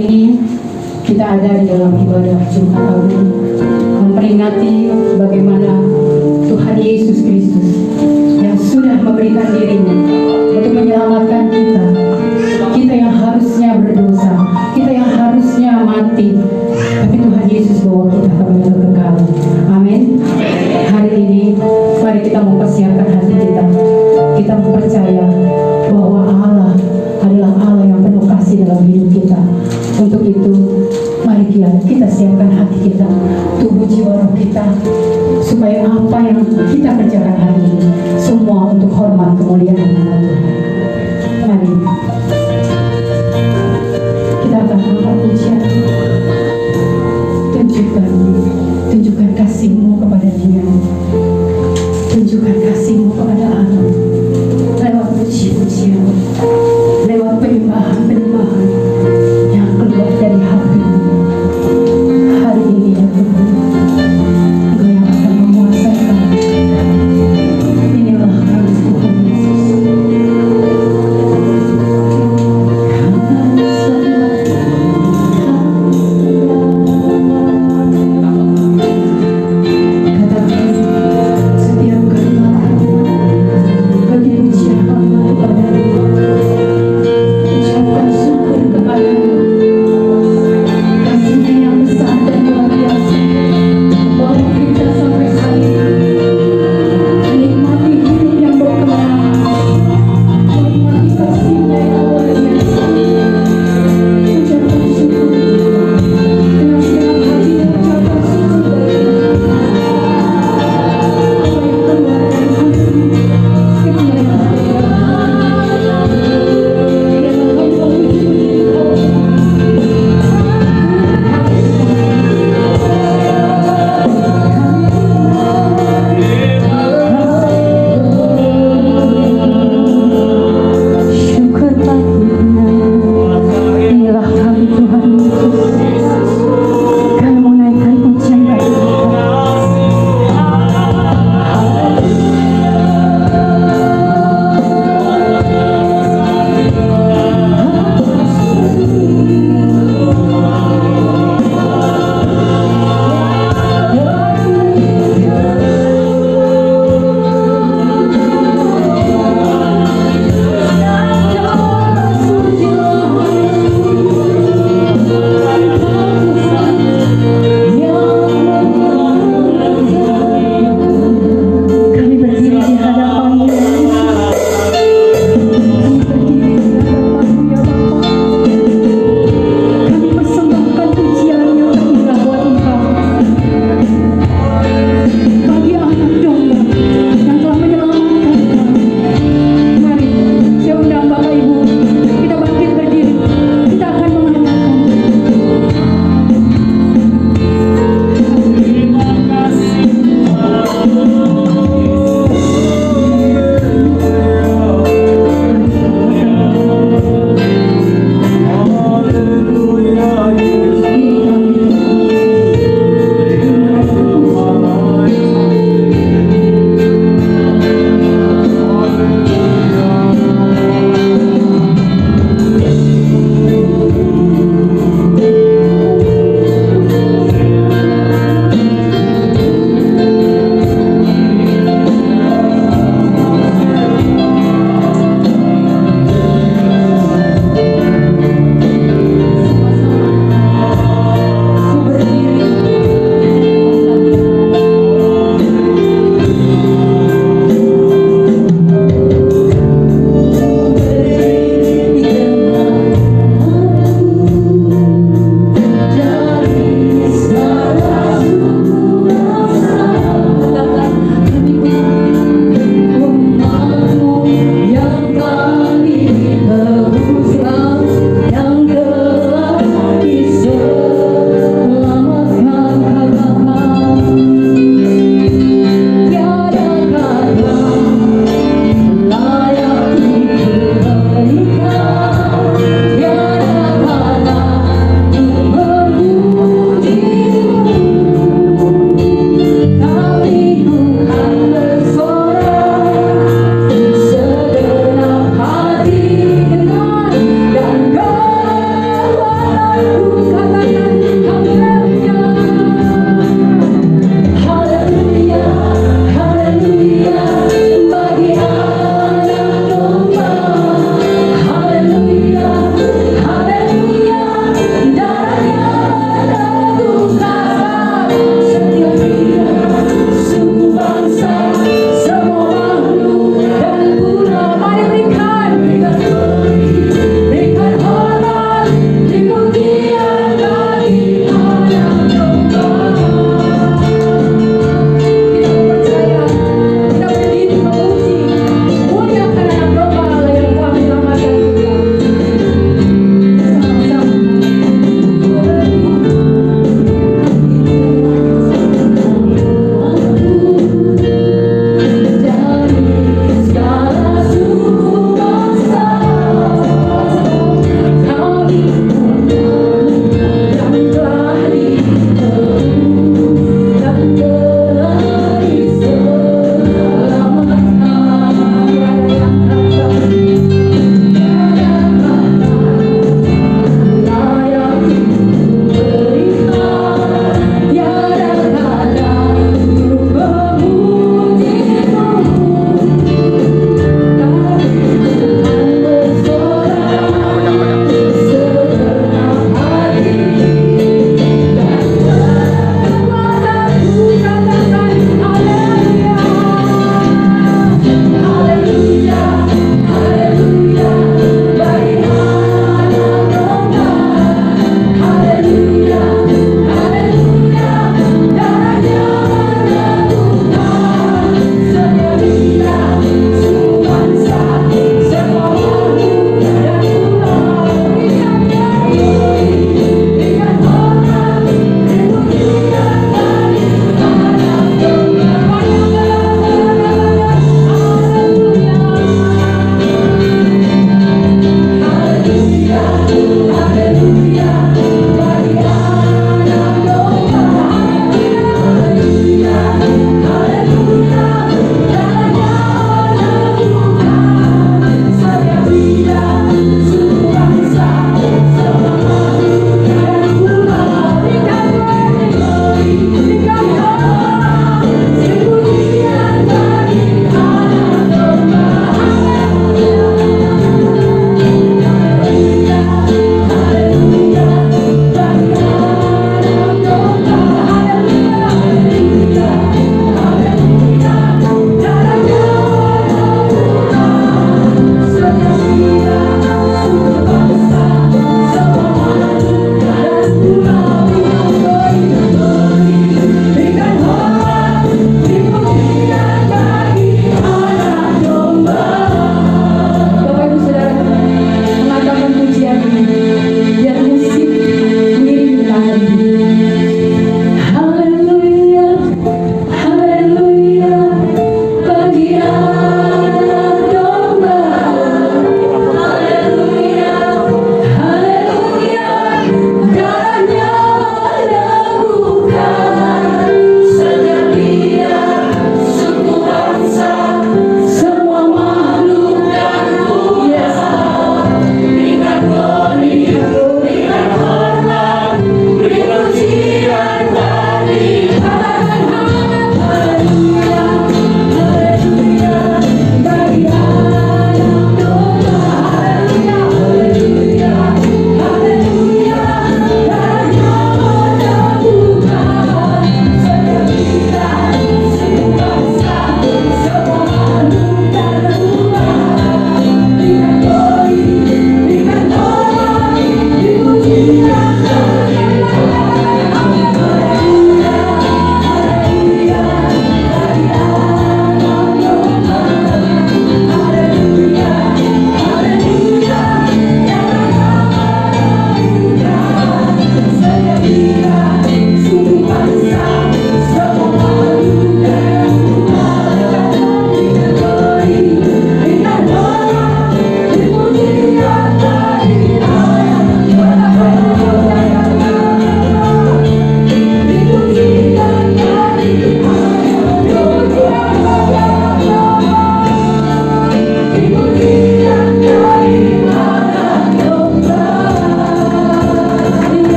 ini kita ada di dalam ibadah Jumat Agung, memperingati bagaimana Tuhan Yesus Kristus yang sudah memberikan dirinya untuk menyelamatkan kita. Kita yang harusnya berdosa, kita yang harusnya mati, tapi Tuhan Yesus bawa kita ke menuju kekal. Amin. Hari ini mari kita mempersiapkan hati kita. Kita percaya bahwa Allah adalah Allah yang penuh kasih dalam hidup kita. Untuk itu, mari kita siapkan hati kita, tubuh jiwa roh kita, supaya apa yang kita kerjakan hari ini semua untuk hormat kemuliaan nama Tuhan. Mari kita akan angkat pujian. Tunjukkan kasih-Mu kepada Dia. Tunjukkan kasih-Mu kepada Allah lewat puji-pujian, lewat penyembahan-penyembahan yang keluar dari hati-Mu. Hari ini ya Tuhan, Engkau yang akan menguasai kami. Inilah kami Tuhan Yesus.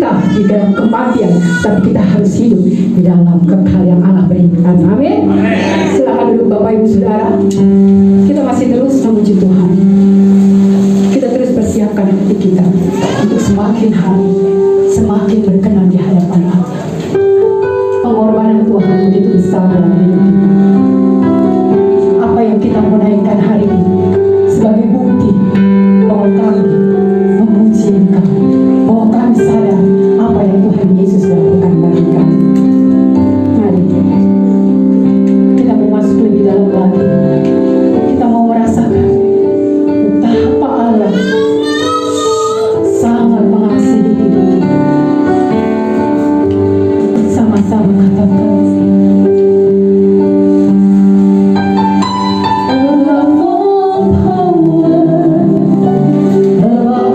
kita di dalam kematian, tapi kita harus hidup di dalam kekal yang Allah berikan. Amin. Silakan duduk Bapak Ibu Saudara. Kita masih terus memuji Tuhan. Kita terus persiapkan hati kita untuk semakin hari semakin berkenan di hadapan Allah. Pengorbanan Tuhan begitu besar dalam hidup kita. Apa yang kita mau naikkan hari ini sebagai bukti bahwa kami memuji Engkau, bahwa kami sadar apa yang Tuhan Yesus lakukan bagi kami. Mari kita mau masuk lebih dalam lagi. Kita mau merasakan betapa Allah sangat mengasihi hidup kita. Sama-sama katakan. Love all power, love all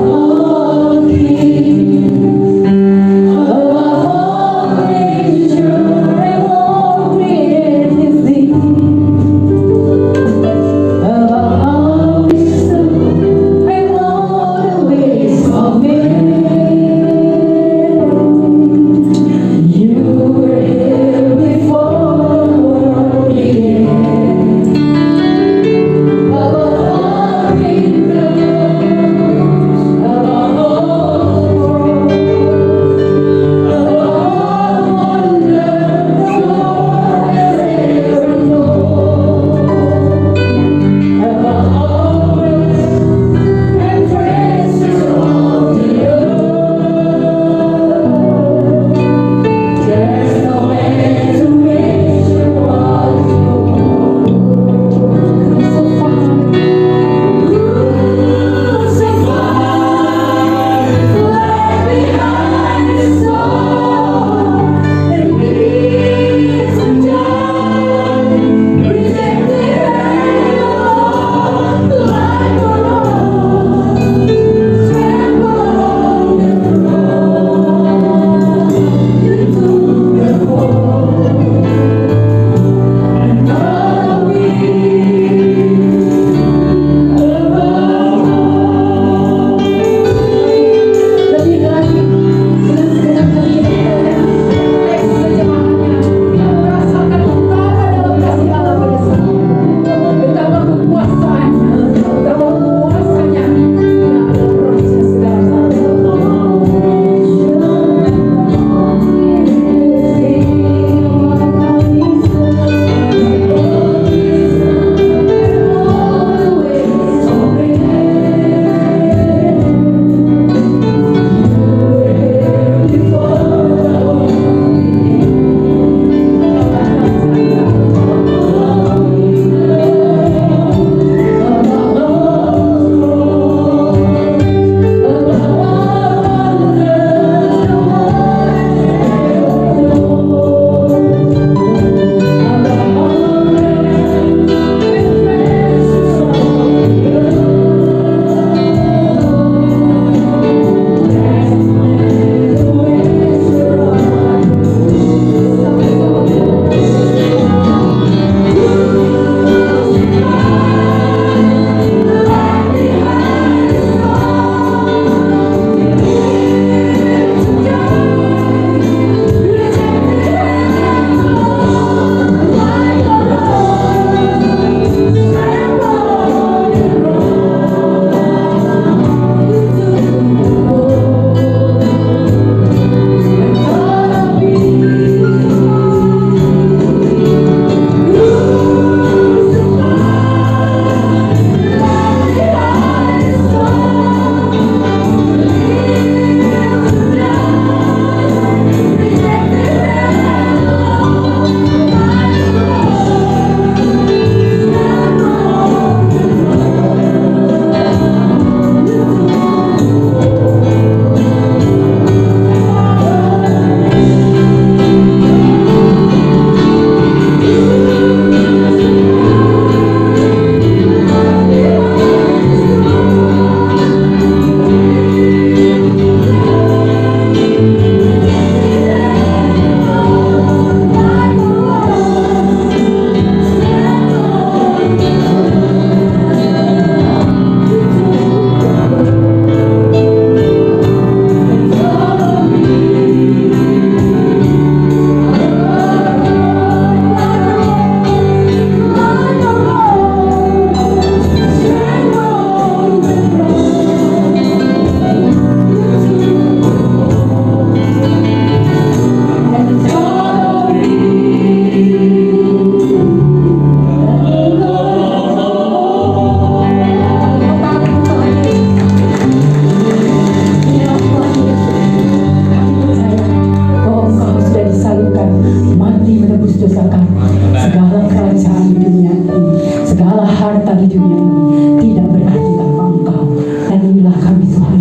menebus dosa kami. Segala kerajaan di dunia ini, segala harta di dunia ini tidak berarti tanpa Engkau. Dan inilah kami Tuhan,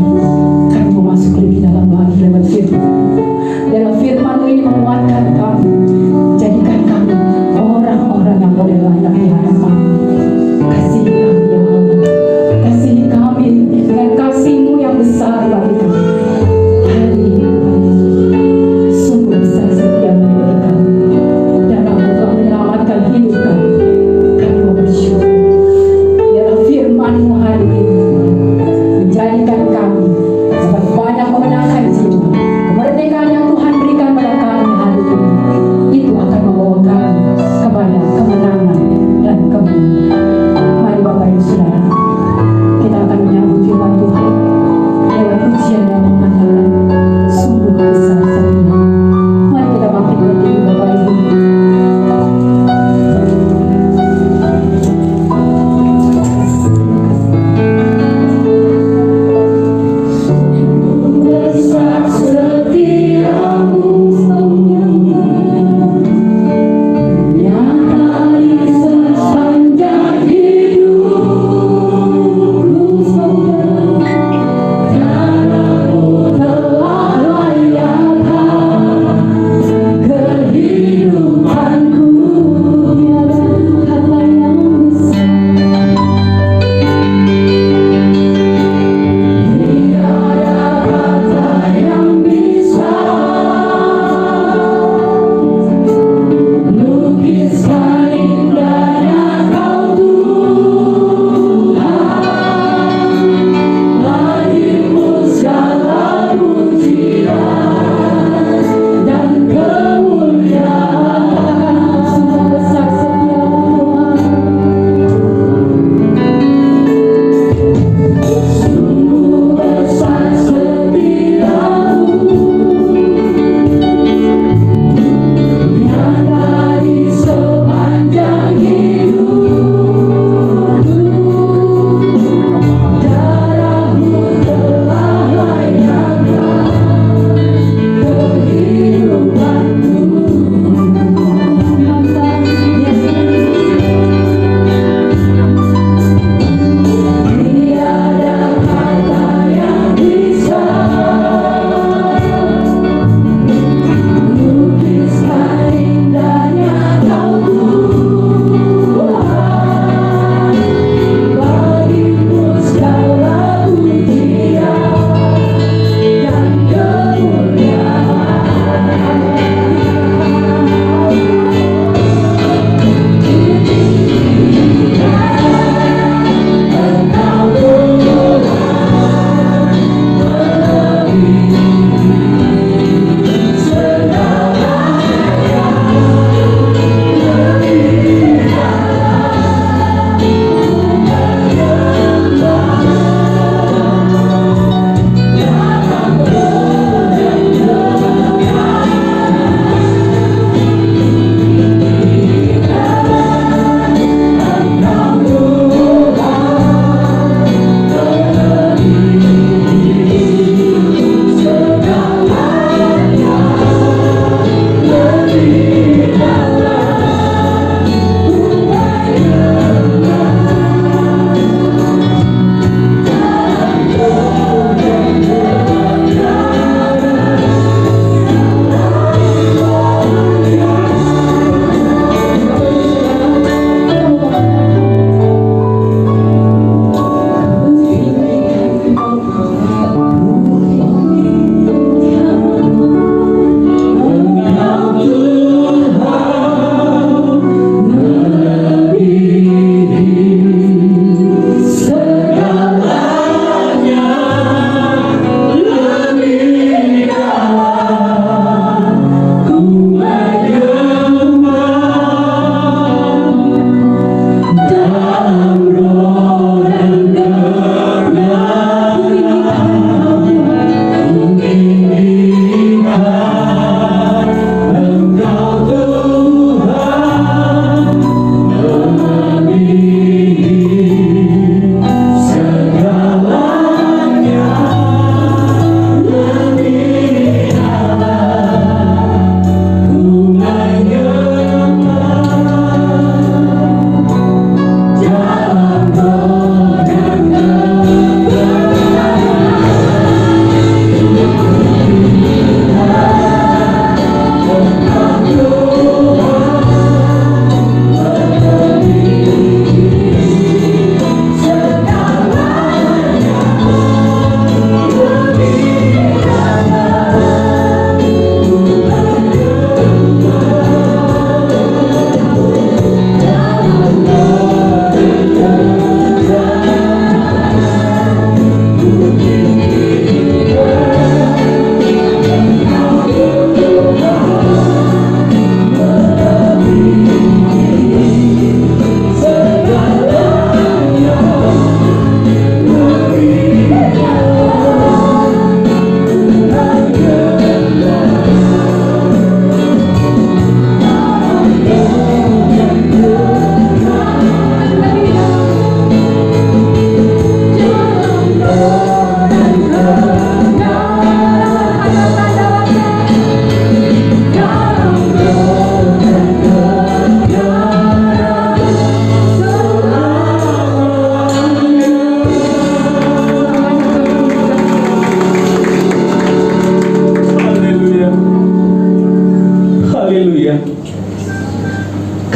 kami mau masuk lebih dalam lagi lewat firman. Dalam firman ini menguatkan kami, jadikan kami orang-orang yang boleh layak di hadapan. Kasihi kami ya Allah, kasihi kami dengan kasih-Mu yang besar bagi kami. Haleluya, sungguh besar setiamu bagi kami, dan Engkau telah menyelamatkan hidup kami. Kami mau bersyukur. Dalam firman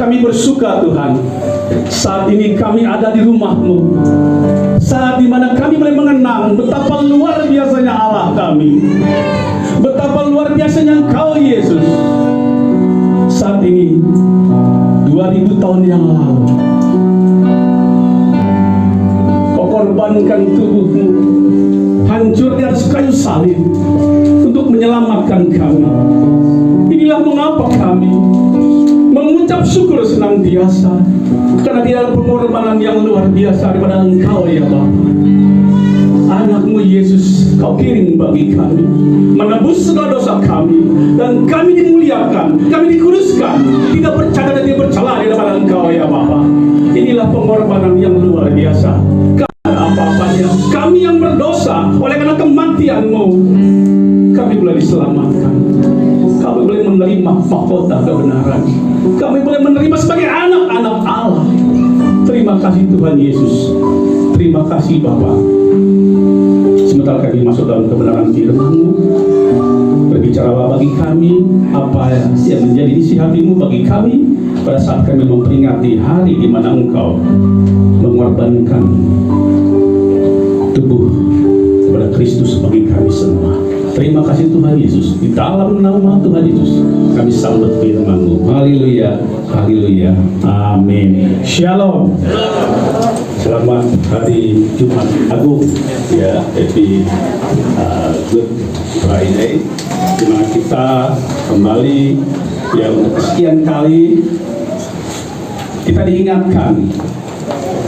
kami bersuka Tuhan, saat ini kami ada di rumah-Mu, saat dimana kami boleh mengenang betapa luar biasanya Allah kami, betapa luar biasanya Engkau Yesus. Saat ini 2000 tahun yang lalu Kau korbankan tubuh-Mu hancur di atas kayu salib untuk menyelamatkan kami. Inilah mengapa kami mengucap syukur senantiasa, karena dia adalah pengorbanan yang luar biasa daripada Engkau ya Bapa. Anak-Mu Yesus Kau kirim bagi kami, menebus segala dosa kami, dan kami dimuliakan, kami dikuduskan, tidak bercacat dan tidak bercela di hadapan Engkau ya Bapa. Inilah pengorbanan yang luar biasa. Apa-apanya kami yang berdosa, oleh karena kematian-Mu kami boleh diselamatkan, kami boleh menerima mahkota kebenaran, kami boleh menerima sebagai anak-anak Allah. Terima kasih Tuhan Yesus, terima kasih Bapa. Sementara kami masuk dalam kebenaran firman-Mu, berbicaralah bagi kami apa yang menjadi isi hati-Mu bagi kami pada saat kami memperingati hari di mana Engkau mengorbankan tubuh kepada Kristus bagi kami semua. Terima kasih Tuhan Yesus. Di dalam nama Tuhan Yesus kami sambut firman-Mu. Haleluya, haleluya, amin. Shalom. Selamat hari Jumat Agung ya, happy Good Friday, di mana kita kembali ya untuk sekian kali kita diingatkan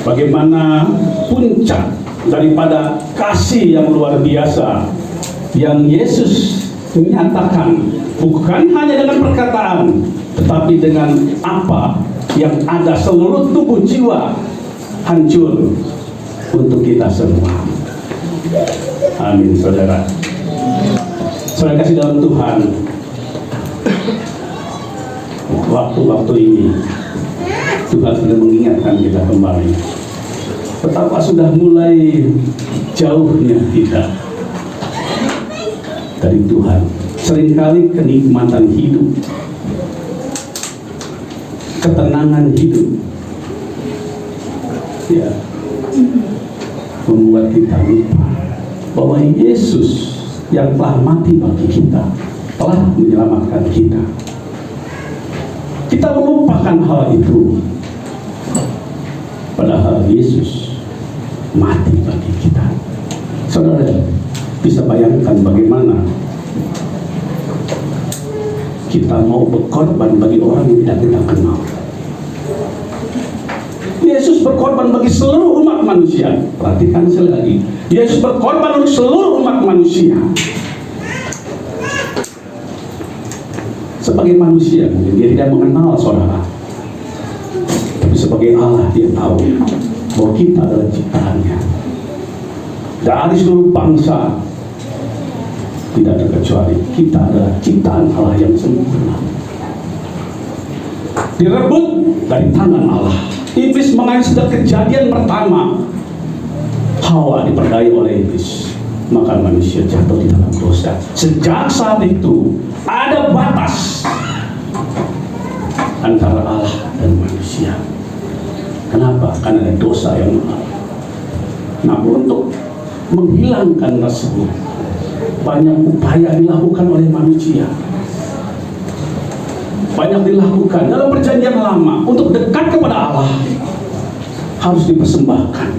bagaimana puncak daripada kasih yang luar biasa yang Yesus menyatakan, bukan hanya dengan perkataan, tetapi dengan apa yang ada seluruh tubuh jiwa hancur untuk kita semua. Amin, saudara. Saudara kasih dalam Tuhan, waktu-waktu ini Tuhan sudah mengingatkan kita kembali betapa sudah mulai jauhnya kita dari Tuhan. Seringkali kenikmatan hidup, ketenangan hidup ya membuat kita lupa bahwa Yesus yang telah mati bagi kita telah menyelamatkan kita. Kita melupakan hal itu, padahal Yesus mati bagi kita. Saudara bisa bayangkan bagaimana kita mau berkorban bagi orang yang tidak kita kenal. Yesus berkorban bagi seluruh umat manusia. Perhatikan sekali lagi, Yesus berkorban untuk seluruh umat manusia. Sebagai manusia mungkin dia tidak mengenal saudara, tapi sebagai Allah dia tahu bahwa kita adalah ciptaannya. Dari seluruh bangsa tidak terkecuali kita adalah ciptaan Allah yang sempurna, direbut dari tangan Allah. Iblis mengalir sejak kejadian pertama, Hawa diperdaya oleh iblis, maka manusia jatuh di dalam dosa. Sejak saat itu ada batas antara Allah dan manusia. Kenapa? Karena ada dosa yang mengalir. Nah, untuk menghilangkan tersebut banyak upaya dilakukan oleh manusia. Banyak dilakukan dalam perjanjian lama untuk dekat kepada Allah. Harus dipersembahkan,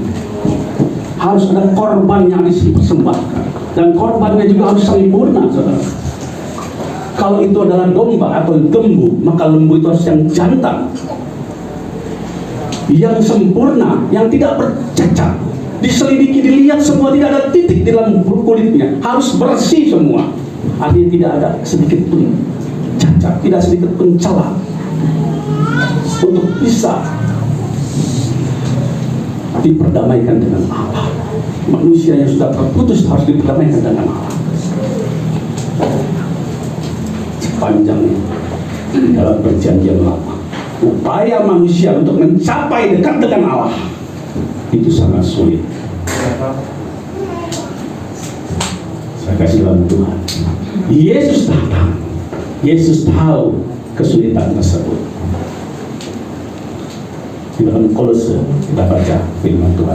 harus ada korban yang harus dipersembahkan, dan korbannya juga harus sempurna, saudara. Kalau itu adalah domba atau lembu, maka lembu itu harus yang jantan, yang sempurna, yang tidak bercacat, diselidiki, dilihat semua, tidak ada titik di dalam kulitnya, harus bersih semua. Artinya tidak ada sedikit pun cacat, tidak sedikit pun celah, untuk bisa diperdamaikan dengan Allah. Manusia yang sudah terputus harus diperdamaikan dengan Allah. Sepanjang dalam perjanjian lama, upaya manusia untuk mencapai dekat dengan Allah itu sangat sulit. Saya kasih dalam Tuhan, Yesus datang. Yesus tahu kesulitan tersebut. Di dalam Kolose kita baca firman Tuhan.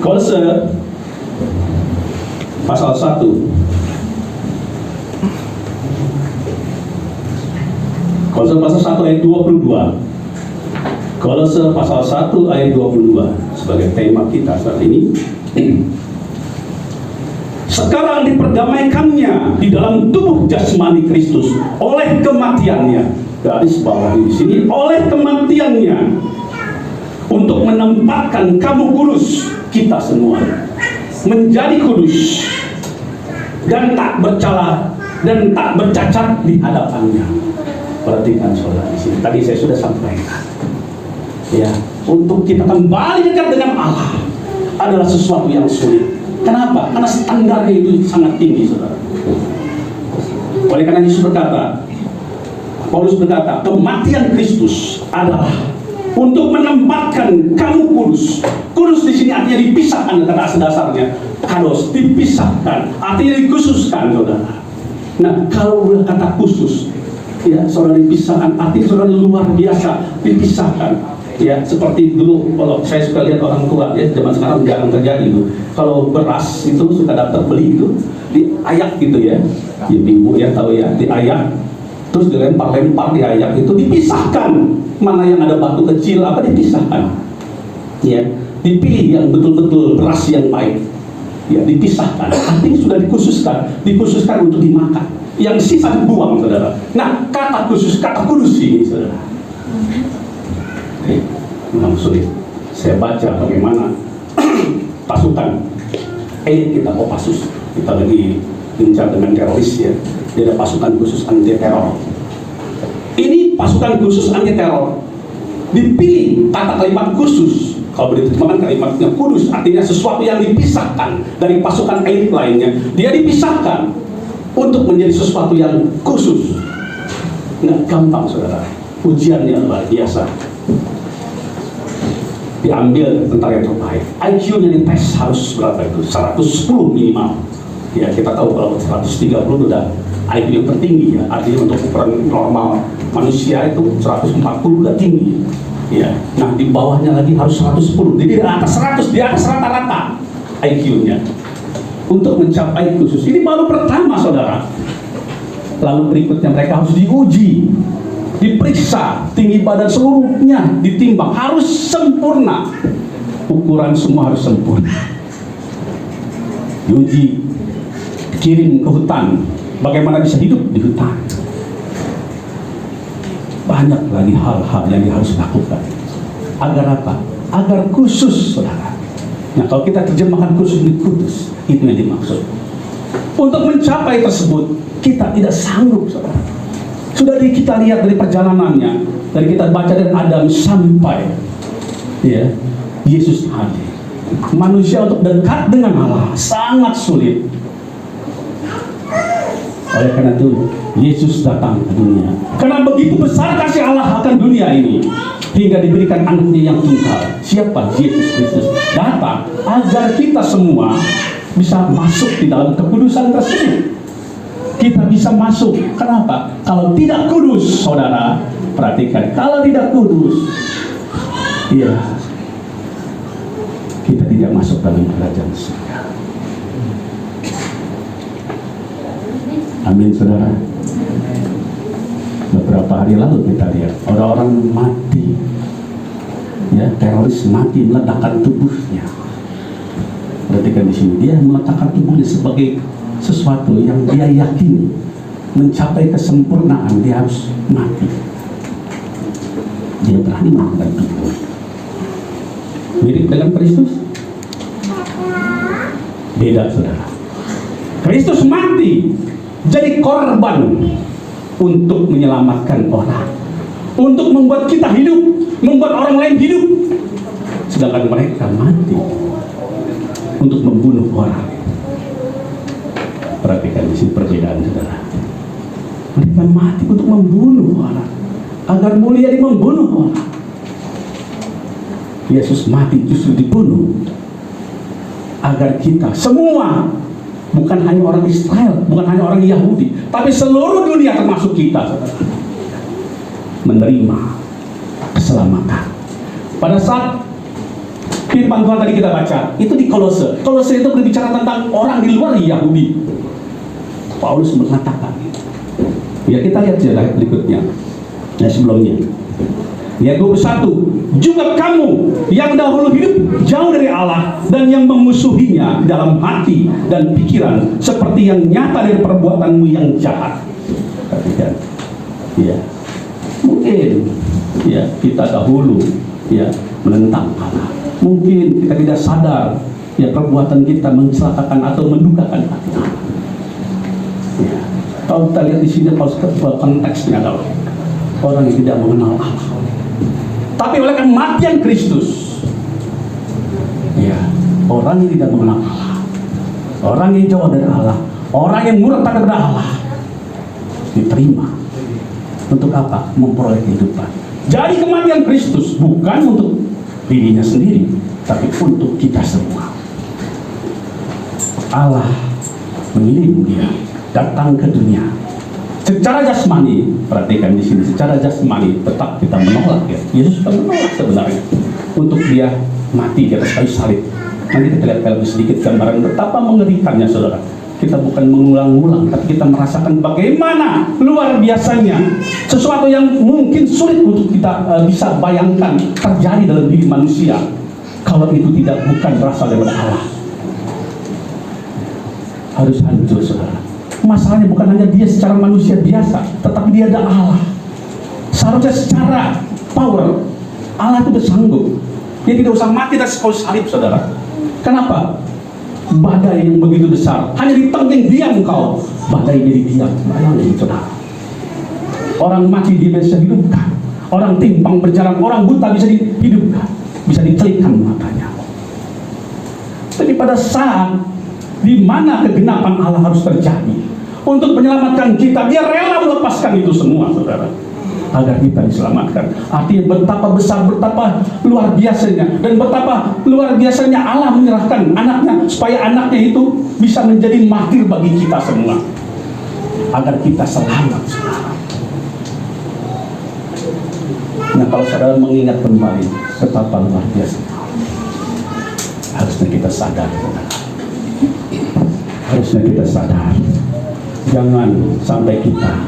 Kolose pasal 1. Kolose pasal 1 ayat 22. Kolose pasal 1 ayat 22 sebagai tema kita saat ini. Sekarang diperdamaikannya di dalam tubuh jasmani Kristus oleh kematiannya. Garis bawah di sini, oleh kematiannya, untuk menempatkan kamu kudus, kita semua menjadi kudus dan tak bercela dan tak bercacat di hadapannya. Perhatikan saudara di sini. Tadi saya sudah sampaikan, ya, untuk kita kembali dekat dengan Allah adalah sesuatu yang sulit. Kenapa? Karena standarnya itu sangat tinggi, saudara. Oleh karena Yesus berkata, Paulus berkata, kematian Kristus adalah untuk menempatkan kamu kudus. Kudus di sini artinya dipisahkan, kata dasarnya. Kados, dipisahkan, artinya dikhususkan, saudara. Nah, kalau udah kata khusus, ya, saudara dipisahkan, artinya saudara luar biasa, dipisahkan. Ya, seperti dulu kalau saya suka lihat orang tua, ya, zaman sekarang jarang terjadi itu. Kalau beras itu suka daftar beli itu diayak gitu ya. Ibu ya tahu ya, diayak. Terus dilempar-lempar diayak itu dipisahkan. Mana yang ada batu kecil apa dipisahkan. Ya, dipilih yang betul-betul beras yang baik. Ya, dipisahkan. Artinya sudah dikhususkan untuk dimakan. Yang sisa dibuang, saudara. Nah, kata khusus, kata kudus ini, saudara. Memang sulit. Saya baca bagaimana pasukan kita Kopassus, kita lagi gencar dengan teroris ya. Dia ada pasukan khusus anti teror. Ini pasukan khusus anti teror dipilih kata kalimat khusus. Kalau diterjemahkan kalimatnya kudus artinya sesuatu yang dipisahkan dari pasukan elit lainnya. Dia dipisahkan untuk menjadi sesuatu yang khusus. Nggak gampang, saudara. Ujiannya luar biasa. Diambil tentara yang terbaik. IQ-nya dites harus berapa itu? 110 minimal. Ya, kita tahu kalau 130 itu udah IQ yang tertinggi ya. Artinya untuk ukuran normal manusia itu 140 udah tinggi. Ya. Nah, di bawahnya lagi harus 110. Jadi di atas 100, di atas rata-rata IQ-nya. Untuk mencapai khusus. Ini baru pertama, saudara. Lalu berikutnya mereka harus diuji, diperiksa, tinggi badan seluruhnya ditimbang, harus sempurna. Ukuran semua harus sempurna. Diuji, dikirim ke hutan. Bagaimana bisa hidup di hutan? Banyak lagi hal-hal yang dia harus lakukan. Agar apa? Agar khusus, saudara. Nah, kalau kita terjemahkan khusus di kudus, itu yang dimaksud. Untuk mencapai tersebut, kita tidak sanggup, saudara. Sudah kita lihat dari perjalanannya, dari kita baca dari Adam sampai ya Yesus hadir. Manusia untuk dekat dengan Allah sangat sulit. Oleh karena itu Yesus datang ke dunia. Karena begitu besar kasih Allah akan dunia ini, hingga diberikan anaknya yang tunggal. Siapa? Yesus Kristus. Datang agar kita semua bisa masuk di dalam kekudusan tersebut. Kita bisa masuk. Kenapa? Kalau tidak kudus, saudara, perhatikan. Kalau tidak kudus, ya, kita tidak masuk dalam kerajaan surga. Amin, saudara. Beberapa hari lalu kita lihat orang-orang mati, ya, teroris mati meledakkan tubuhnya. Perhatikan di sini, dia meletakkan tubuhnya sebagai sesuatu yang dia yakini mencapai kesempurnaan, dia harus mati. Dia berani melakukan tubuh. Mirip dengan Kristus? Beda, saudara. Kristus mati jadi korban untuk menyelamatkan orang, untuk membuat kita hidup, membuat orang lain hidup. Sedangkan mereka mati untuk membunuh orang. Perhatikan di sini perbedaan, saudara. Mereka mati untuk membunuh orang, agar mulia di membunuh orang. Yesus mati justru dibunuh agar kita semua Bukan hanya orang Israel, bukan hanya orang Yahudi, tapi seluruh dunia termasuk kita, saudara, menerima keselamatan. Pada saat firman Tuhan tadi kita baca, itu di Kolose. Kolose itu berbicara tentang orang di luar Yahudi. Paulus mengatakan, ya kita lihat saja berikutnya, sebelumnya. Ayat 21, juga kamu yang dahulu hidup jauh dari Allah dan yang memusuhinya dalam hati dan pikiran, seperti yang nyata dari perbuatanmu yang jahat. Perhatikan, ya, mungkin ya kita dahulu ya menentang Allah. Mungkin kita tidak sadar ya perbuatan kita mencelakakan atau mendukakan hati Allah. Ya. Kalau kita lihat di sini, kalau konteksnya adalah orang yang tidak mengenal Allah. Tapi oleh kematian Kristus, ya, orang yang tidak mengenal Allah, orang yang jauh dari Allah, orang yang murtad kepada Allah, diterima. Untuk apa? Memperoleh kehidupan. Jadi kematian Kristus bukan untuk dirinya sendiri, tapi untuk kita semua. Allah memilih dia datang ke dunia. Secara jasmani, perhatikan di sini, secara jasmani tetap kita menolak ya. Yesus sudah menolak sebenarnya untuk dia mati di atas kayu salib. Nanti kita lihat lebih sedikit gambaran betapa mengerikannya, saudara. Kita bukan mengulang-ulang, tapi kita merasakan bagaimana luar biasanya sesuatu yang mungkin sulit untuk kita bisa bayangkan terjadi dalam diri manusia kalau itu bukan berasal dari Allah. Harus hancur, saudara. Masalahnya bukan hanya dia secara manusia biasa, tetapi dia ada Allah. Seharusnya secara power Allah itu bersanggup. Dia tidak usah mati dan sekali salib, saudara. Kenapa? Badai yang begitu besar hanya ditenteng diam engkau, badai jadi diam. Bayangin, saudara. Orang mati dia bisa hidupkan, orang timpang berjalan, orang buta bisa dihidupkan, bisa dicelitkan matanya. Tapi pada saat di mana kegenapan Allah harus terjadi untuk menyelamatkan kita, dia rela melepaskan itu semua, saudara, agar kita diselamatkan. Artinya betapa besar, betapa luar biasanya, dan betapa luar biasanya Allah menyerahkan anaknya supaya anaknya itu bisa menjadi martir bagi kita semua, agar kita selamat, saudara. Nah, kalau saudara mengingat kembali betapa luar biasa, harusnya kita sadar, saudara. Harusnya kita sadar, jangan sampai kita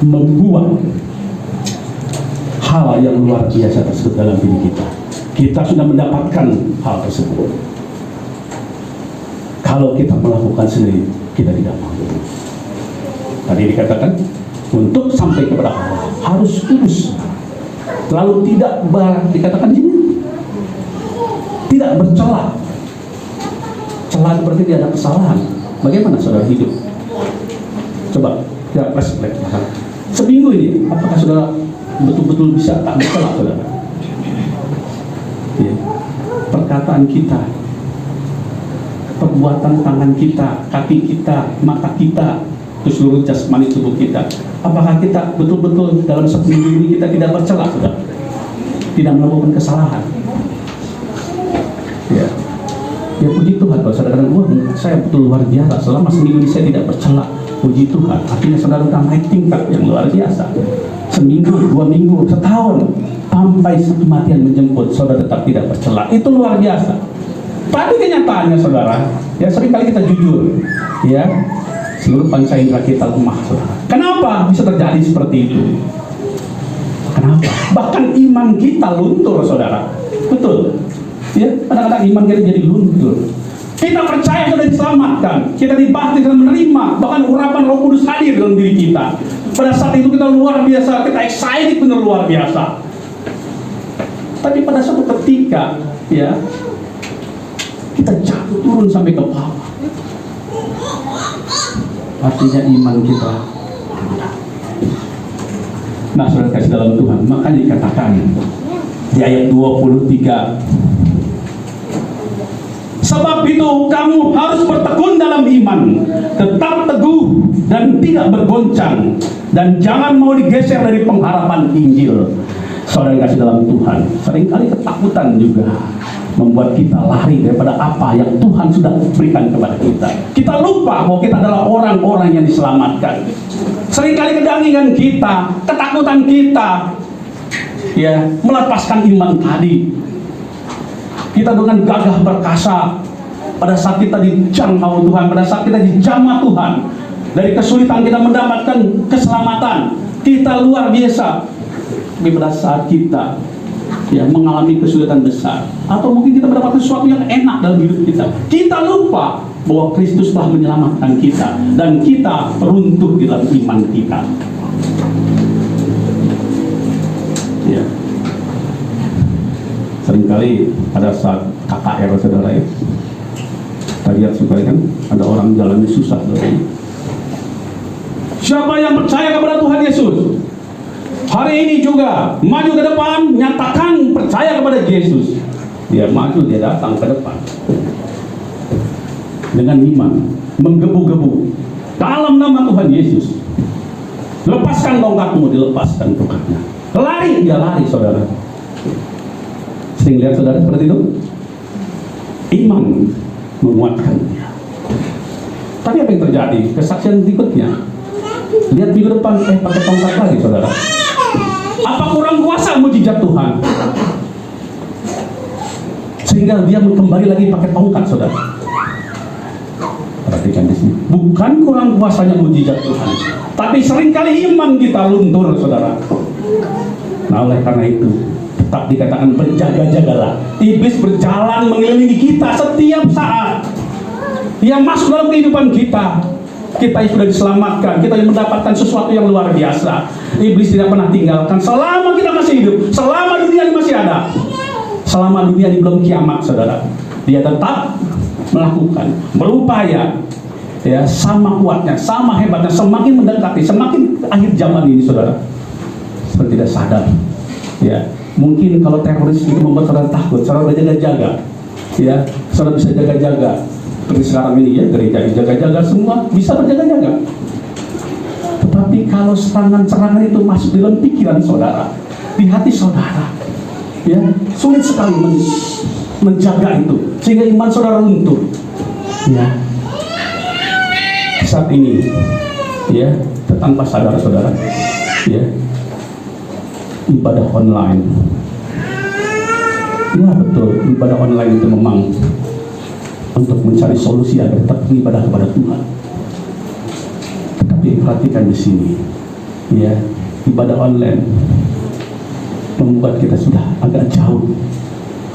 membuat hal yang luar biasa tersebut dalam diri kita. Kita sudah mendapatkan hal tersebut. Kalau kita melakukan sendiri, kita tidak mampu. Tadi dikatakan, untuk sampai kepada Allah harus kudus, lalu tidak dikatakan ini tidak bercela. Celah berarti dia ada kesalahan. Bagaimana saudara hidup? Coba kita flashback. Seminggu ini, apakah saudara betul-betul bisa tak bercela, saudara? Ya. Perkataan kita, perbuatan tangan kita, kaki kita, mata kita, itu seluruh jasmani tubuh kita. Apakah kita betul-betul dalam seminggu ini kita tidak bercela, saudara? Tidak melakukan kesalahan? Ya. Ya, puji Tuhan kalau saudara katakan, wah saya betul luar biasa, selama seminggu ini saya tidak bercela. Puji Tuhan, artinya saudara sudah naik tingkat yang luar biasa. Seminggu, 2 minggu, setahun, sampai kematian menjemput, saudara tetap tidak bercela. Itu luar biasa. Tapi kenyataannya, saudara, ya seringkali kita jujur, ya, seluruh panca indera kita lemah, saudara. Kenapa bisa terjadi seperti itu? Kenapa? Bahkan iman kita luntur, saudara. Betul. Ya, kadang-kadang iman kita jadi luntur. Kita percaya sudah diselamatkan, kita dibaptis dan menerima, bahkan urapan Roh Kudus hadir dalam diri kita. Pada saat itu kita luar biasa, kita excited, benar luar biasa. Tapi pada suatu ketika, ya, kita jatuh turun sampai ke bawah. Artinya iman kita. Nah, saudara kasih dalam Tuhan, makanya dikatakan di ayat 23. Sebab itu kamu harus bertekun dalam iman, tetap teguh dan tidak bergoncang, dan jangan mau digeser dari pengharapan Injil. Saudara yang kasih dalam Tuhan, seringkali ketakutan juga membuat kita lari daripada apa yang Tuhan sudah berikan kepada kita. Kita lupa bahwa kita adalah orang-orang yang diselamatkan. Seringkali kedangingan kita, ketakutan kita, ya, melepaskan iman tadi. Kita dengan gagah perkasa pada saat kita dijangkau Tuhan, pada saat kita dijamah Tuhan, dari kesulitan kita mendapatkan keselamatan, kita luar biasa. Tapi pada saat kita ya mengalami kesulitan besar, atau mungkin kita mendapatkan sesuatu yang enak dalam hidup kita, kita lupa bahwa Kristus telah menyelamatkan kita dan kita runtuh di dalam iman kita. Ya. Seringkali pada saat KKR, saudara, ya, kita lihat sekali kan ada orang jalannya susah, saudara. Siapa yang percaya kepada Tuhan Yesus hari ini juga maju ke depan, nyatakan percaya kepada Yesus. Dia maju, dia datang ke depan dengan iman, menggebu-gebu dalam nama Tuhan Yesus. Lepaskan tongkatmu, dilepaskan tongkatnya. Lari, dia lari, saudara. Sering lihat saudara seperti itu? Iman menguatkan dia. Tapi apa yang terjadi? Kesaksian berikutnya, lihat minggu depan, pakai tongkat lagi, saudara. Apa kurang kuasa mujizat Tuhan? Sehingga dia kembali lagi pakai tongkat, saudara. Perhatikan di sini. Bukan kurang kuasanya mujizat Tuhan, tapi seringkali iman kita luntur, saudara. Nah, oleh karena itu, tetap dikatakan berjaga-jagalah. Iblis berjalan mengelilingi kita setiap saat. Dia masuk dalam kehidupan kita. Kita yang sudah diselamatkan, kita yang mendapatkan sesuatu yang luar biasa. Iblis tidak pernah tinggalkan selama kita masih hidup, selama dunia ini masih ada, selama dunia ini belum kiamat, saudara. Dia tetap melakukan, berupaya, ya, sama kuatnya, sama hebatnya, semakin mendekati, semakin akhir zaman ini, saudara. Seperti tidak sadar, ya. Mungkin kalau teroris itu membuat saudara takut, saudara berjaga-jaga, ya, saudara bisa jaga-jaga. Seperti sekarang ini, ya, gereja dijaga-jaga, semua bisa berjaga-jaga. Tetapi kalau serangan-serangan itu masuk dalam pikiran saudara, di hati saudara, ya, sulit sekali menjaga itu, sehingga iman saudara runtuh. Ya, saat ini, ya, tanpa sadar saudara, ya, ibadah online, ya betul, ibadah online itu memang untuk mencari solusi agar tetap beribadah kepada Tuhan. Tetapi perhatikan di sini, ya, ibadah online membuat kita sudah agak jauh.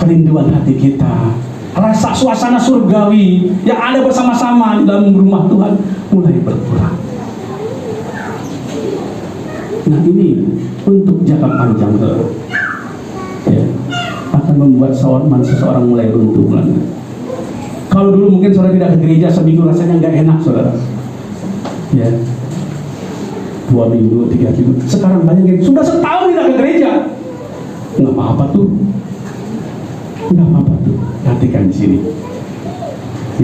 Kerinduan hati kita, rasa suasana surgawi yang ada bersama-sama di dalam rumah Tuhan mulai berkurang. Nah, ini untuk jangka panjang, ya, akan membuat seseorang mulai runtuh lagi. Kalau dulu mungkin saudara tidak ke gereja seminggu rasanya nggak enak, saudara, ya, 2 minggu, 3 minggu. Sekarang banyak yang sudah setahun tidak ke gereja. Nggak apa-apa tuh, nggak apa-apa tuh. Perhatikan di sini,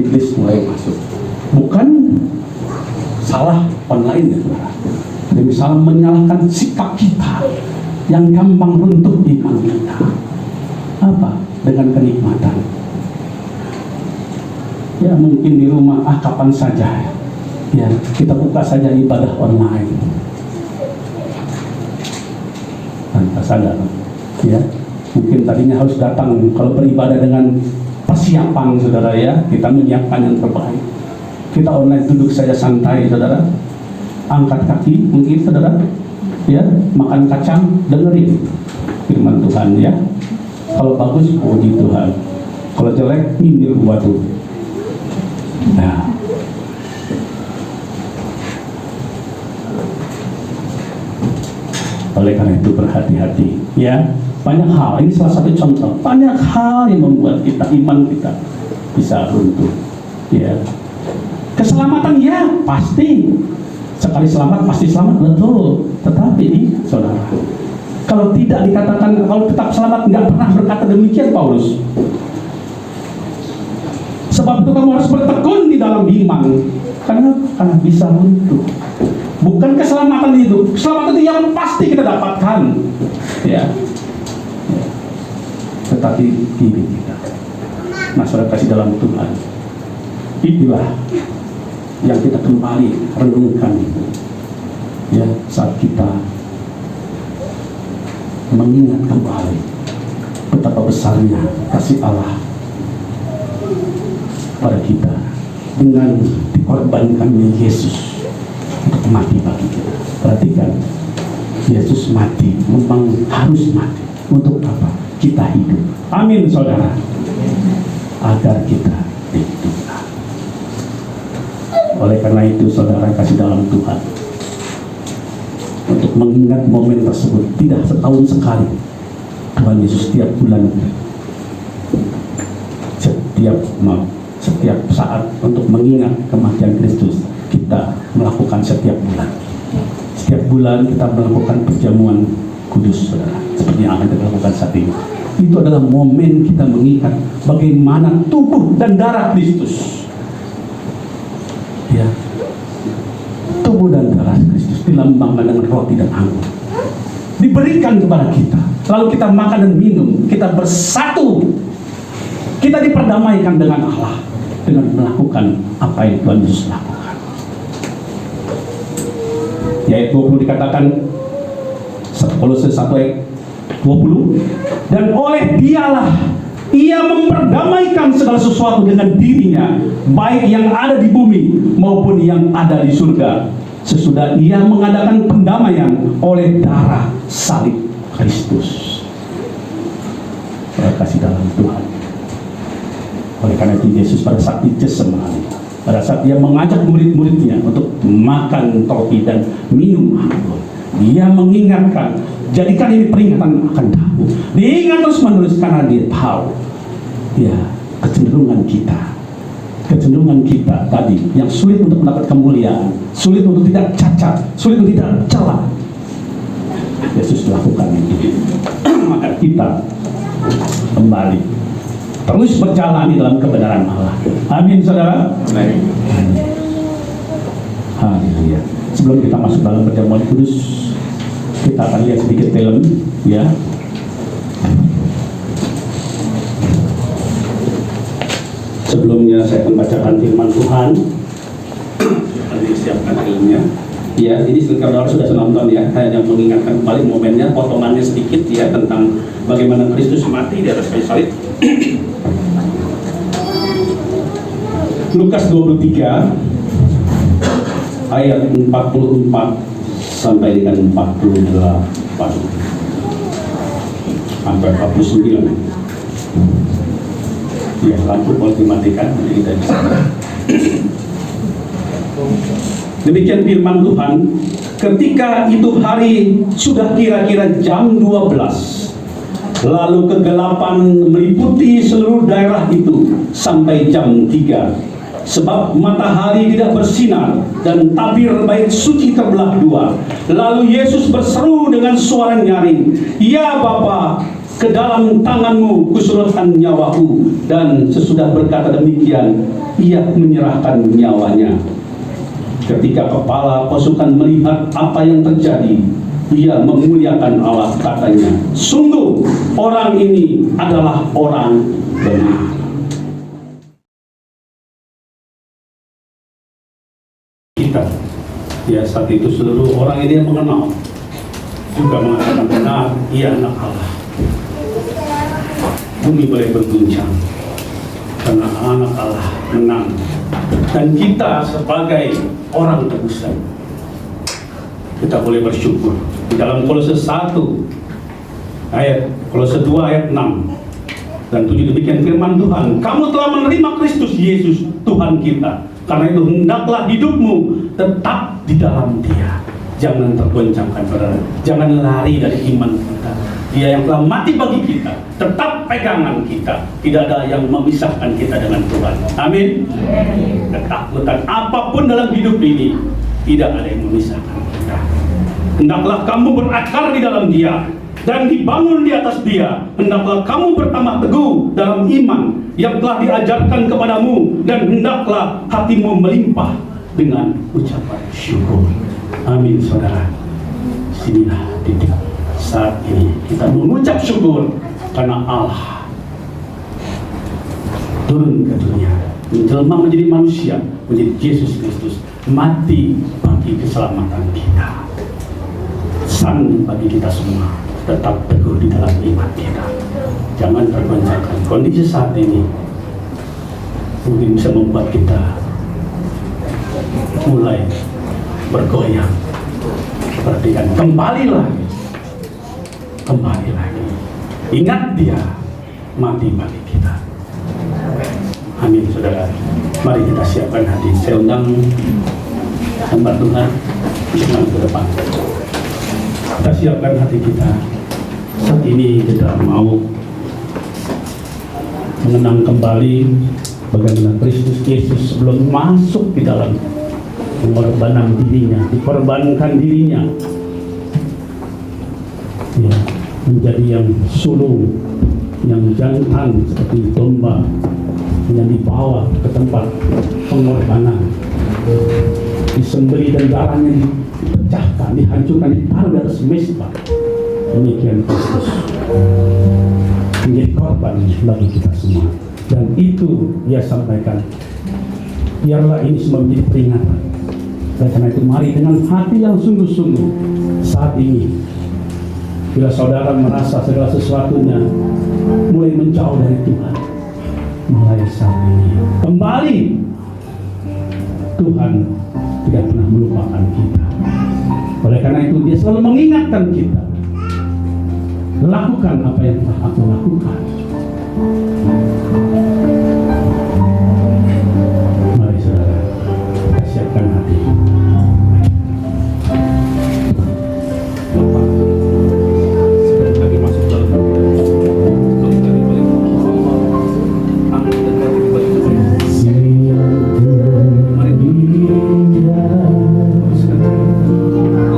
iblis mulai masuk. Bukan salah online, ya, saudara, tapi salah menyalahkan sikap kita yang gampang runtuh iman kita. Apa? Dengan kenikmatan. Ya, mungkin di rumah, kapan saja, ya, kita buka saja ibadah online tanpa sadar, ya. Mungkin tadinya harus datang kalau beribadah dengan persiapan, saudara, ya, kita menyiapkan yang terbaik. Kita online duduk saja santai, saudara, angkat kaki, mungkin saudara, ya, makan kacang, dengerin firman Tuhan, ya. Kalau bagus, puji Tuhan. Kalau jelek, nyindir batu. Nah, oleh karena itu berhati-hati, ya. Banyak hal, ini salah satu contoh, banyak hal yang membuat kita, iman kita bisa runtuh, ya. Keselamatan, ya, pasti. Sekali selamat, pasti selamat, betul. Tetapi, saudara, kalau tidak dikatakan, kalau tetap selamat, nggak pernah berkata demikian Paulus. Sebab itu kamu harus bertekun di dalam iman, karena bisa runtuh. Bukan keselamatan itu, keselamatan itu yang pasti kita dapatkan, ya. Tetapi diri kita, Nah, saudara kasih dalam Tuhan, itulah yang kita kembali renungkan ya, saat kita mengingat kembali betapa besarnya kasih Allah pada kita dengan dikorbankannya Yesus untuk mati bagi kita. Perhatikan, Yesus mati, memang harus mati. Untuk apa? Kita hidup. Amin, saudara. Agar kita hidup. Oleh karena itu, saudara kasih dalam Tuhan, untuk mengingat momen tersebut, tidak setahun sekali, Tuhan Yesus setiap bulan, setiap saat untuk mengingat kematian Kristus, kita melakukan setiap bulan. Setiap bulan kita melakukan perjamuan kudus, saudara, seperti yang akan kita lakukan saat ini. Itu adalah momen kita mengingat bagaimana tubuh dan darah Kristus, ya, tubuh dan darah Kristus dilambangkan dengan roti dan anggur, diberikan kepada kita, lalu kita makan dan minum, kita bersatu, kita diperdamaikan dengan Allah dengan melakukan apa yang Tuhan Yesus lakukan. Di ayat 20 dikatakan, Kolose 1 ayat 20, dan oleh Dialah Ia memperdamaikan segala sesuatu dengan dirinya, baik yang ada di bumi maupun yang ada di surga, sesudah Ia mengadakan pendamaian oleh darah salib Kristus. Kasih dalam Tuhan. Oleh karena itu Yesus pada saat di Getsemani, pada saat Dia mengajak murid-muridnya untuk makan roti dan minum anggur, Dia mengingatkan, jadikan ini peringatan akan kamu. Diingat terus menerus karena Dia tahu, ya, kecenderungan kita tadi yang sulit untuk mendapat kemuliaan, sulit untuk tidak cacat, sulit untuk tidak celah. Yesus lakukan itu. Maka kita kembali terus berjalan di dalam kebenaran Allah. Amin, saudara. Amin. Haleluya. Sebelum kita masuk dalam perjamuan kudus, kita akan lihat sedikit film, ya. Sebelumnya saya akan bacakan firman Tuhan. Nanti siapkan filmnya. Ya, ini saudara sudah nonton ya. Hanya mengingatkan kembali momennya, potongannya sedikit ya, tentang bagaimana Kristus mati di atas kayu salib. Lukas 23 ayat 44 sampai dengan 48 sampai 49. Ya, lampu boleh dimatikan, jadi kita bisa. Demikian firman Tuhan. Ketika itu hari sudah kira-kira jam 12, lalu kegelapan meliputi seluruh daerah itu sampai jam 3. Sebab matahari tidak bersinar dan tabir bait suci terbelah dua. Lalu Yesus berseru dengan suara nyaring, "Ya Bapa, ke dalam tanganmu kuserahkan nyawaku." Dan sesudah berkata demikian, Ia menyerahkan nyawanya. Ketika kepala pasukan melihat apa yang terjadi, ia memuliakan Allah, katanya, "Sungguh orang ini adalah orang benar." Kita, ya, saat itu seluruh orang ini yang mengenal juga mengatakan benar, Ia anak Allah. Bumi boleh berguncang karena anak Allah menang, dan kita sebagai orang tebusan, kita boleh bersyukur. Di dalam Kolose 1 ayat, Kolose 2 ayat 6 dan 7 demikian firman Tuhan, "Kamu telah menerima Kristus Yesus Tuhan kita. Karena itu hendaklah hidupmu tetap di dalam Dia." Jangan tergoncangkan, saudara. Jangan lari dari iman kita. Dia yang telah mati bagi kita, tetap pegangan kita. Tidak ada yang memisahkan kita dengan Tuhan. Amin. Ketakutan apapun dalam hidup ini tidak ada yang memisahkan kita. Hendaklah kamu berakar di dalam Dia dan dibangun di atas Dia. Hendaklah kamu bertambah teguh dalam iman yang telah diajarkan kepadamu, dan hendaklah hatimu melimpah dengan ucapan syukur. Amin, saudara. Sinilah titik saat ini kita mengucap syukur karena Allah turun ke dunia, menjelma menjadi manusia, menjadi Yesus Kristus, mati bagi keselamatan kita, sang bagi kita semua, tetap teguh di dalam iman kita. Jangan tergoncangkan. Kondisi saat ini mungkin bisa membuat kita mulai bergoyang. Perhatikan, kembali lagi. Ingat dia mati bagi kita. Amin, saudara. Mari kita siapkan hati. Saya undang hamba Tuhan ke depan. Kita siapkan hati kita. Saat ini kita mau mengenang kembali bagaimana Kristus Yesus sebelum masuk di dalam pengorbanan dirinya, dikorbankan dirinya, ya, menjadi yang sulung, yang jantan seperti domba yang dibawa ke tempat pengorbanan, disembelih dan darahnya dipecahkan, dihancurkan, ditaruh di atas mezbah. Demikian Kristus menjadi korban bagi kita semua, dan itu dia sampaikan, biarlah ini semua menjadi peringatan. Oleh karena itu mari dengan hati yang sungguh-sungguh saat ini, bila saudara merasa segala sesuatunya mulai menjauh dari Tuhan, mulai saat ini kembali. Tuhan tidak pernah melupakan kita. Oleh karena itu dia selalu mengingatkan kita, lakukan apa yang telah aku lakukan. Mari saudara, kita siapkan hati.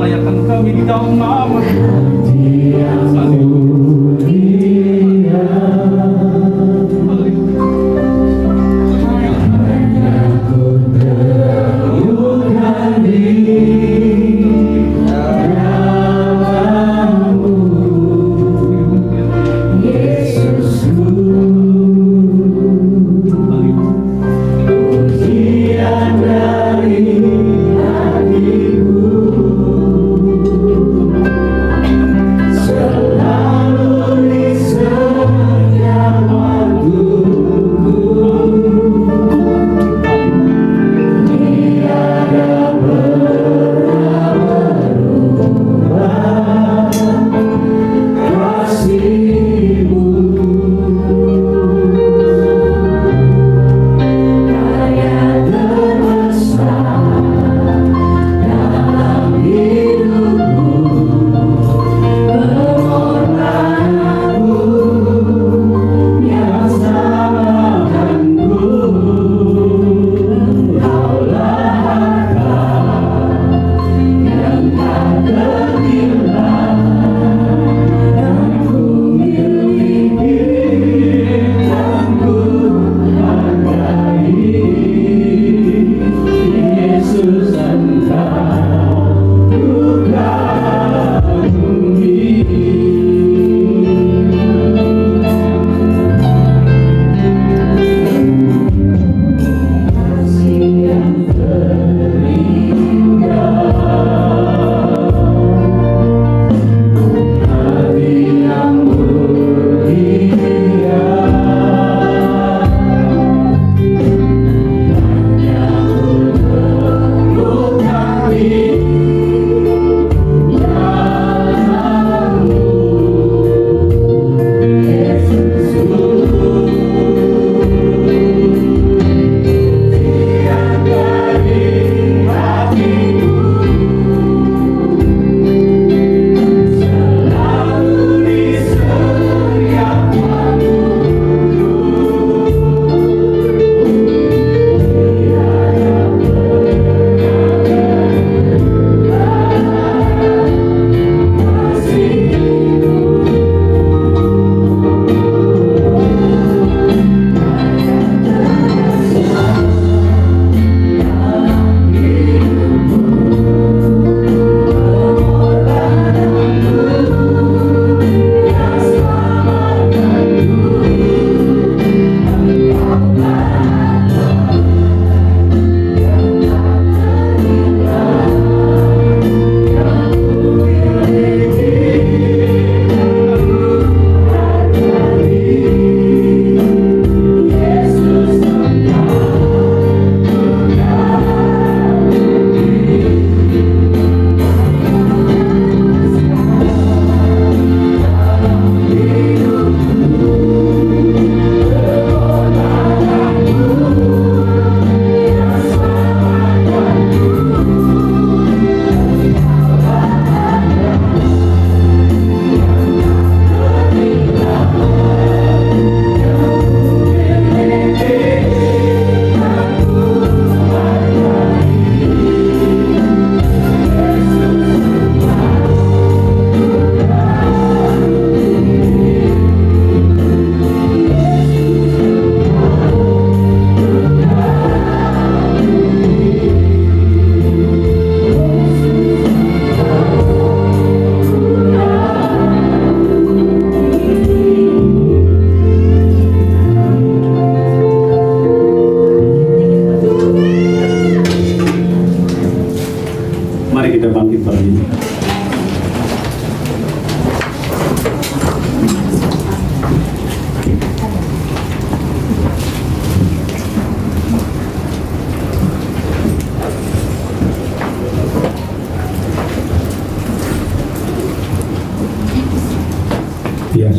Layakkan kami di dalam nama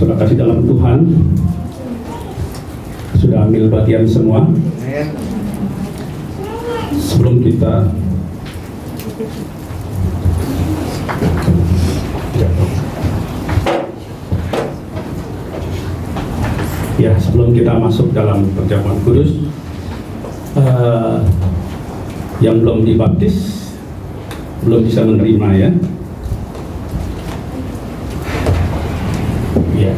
sudah kasih dalam Tuhan, sudah ambil bagian semua. Sebelum kita sebelum kita masuk dalam perjamuan kudus, yang belum dibaptis belum bisa menerima ya. Ya.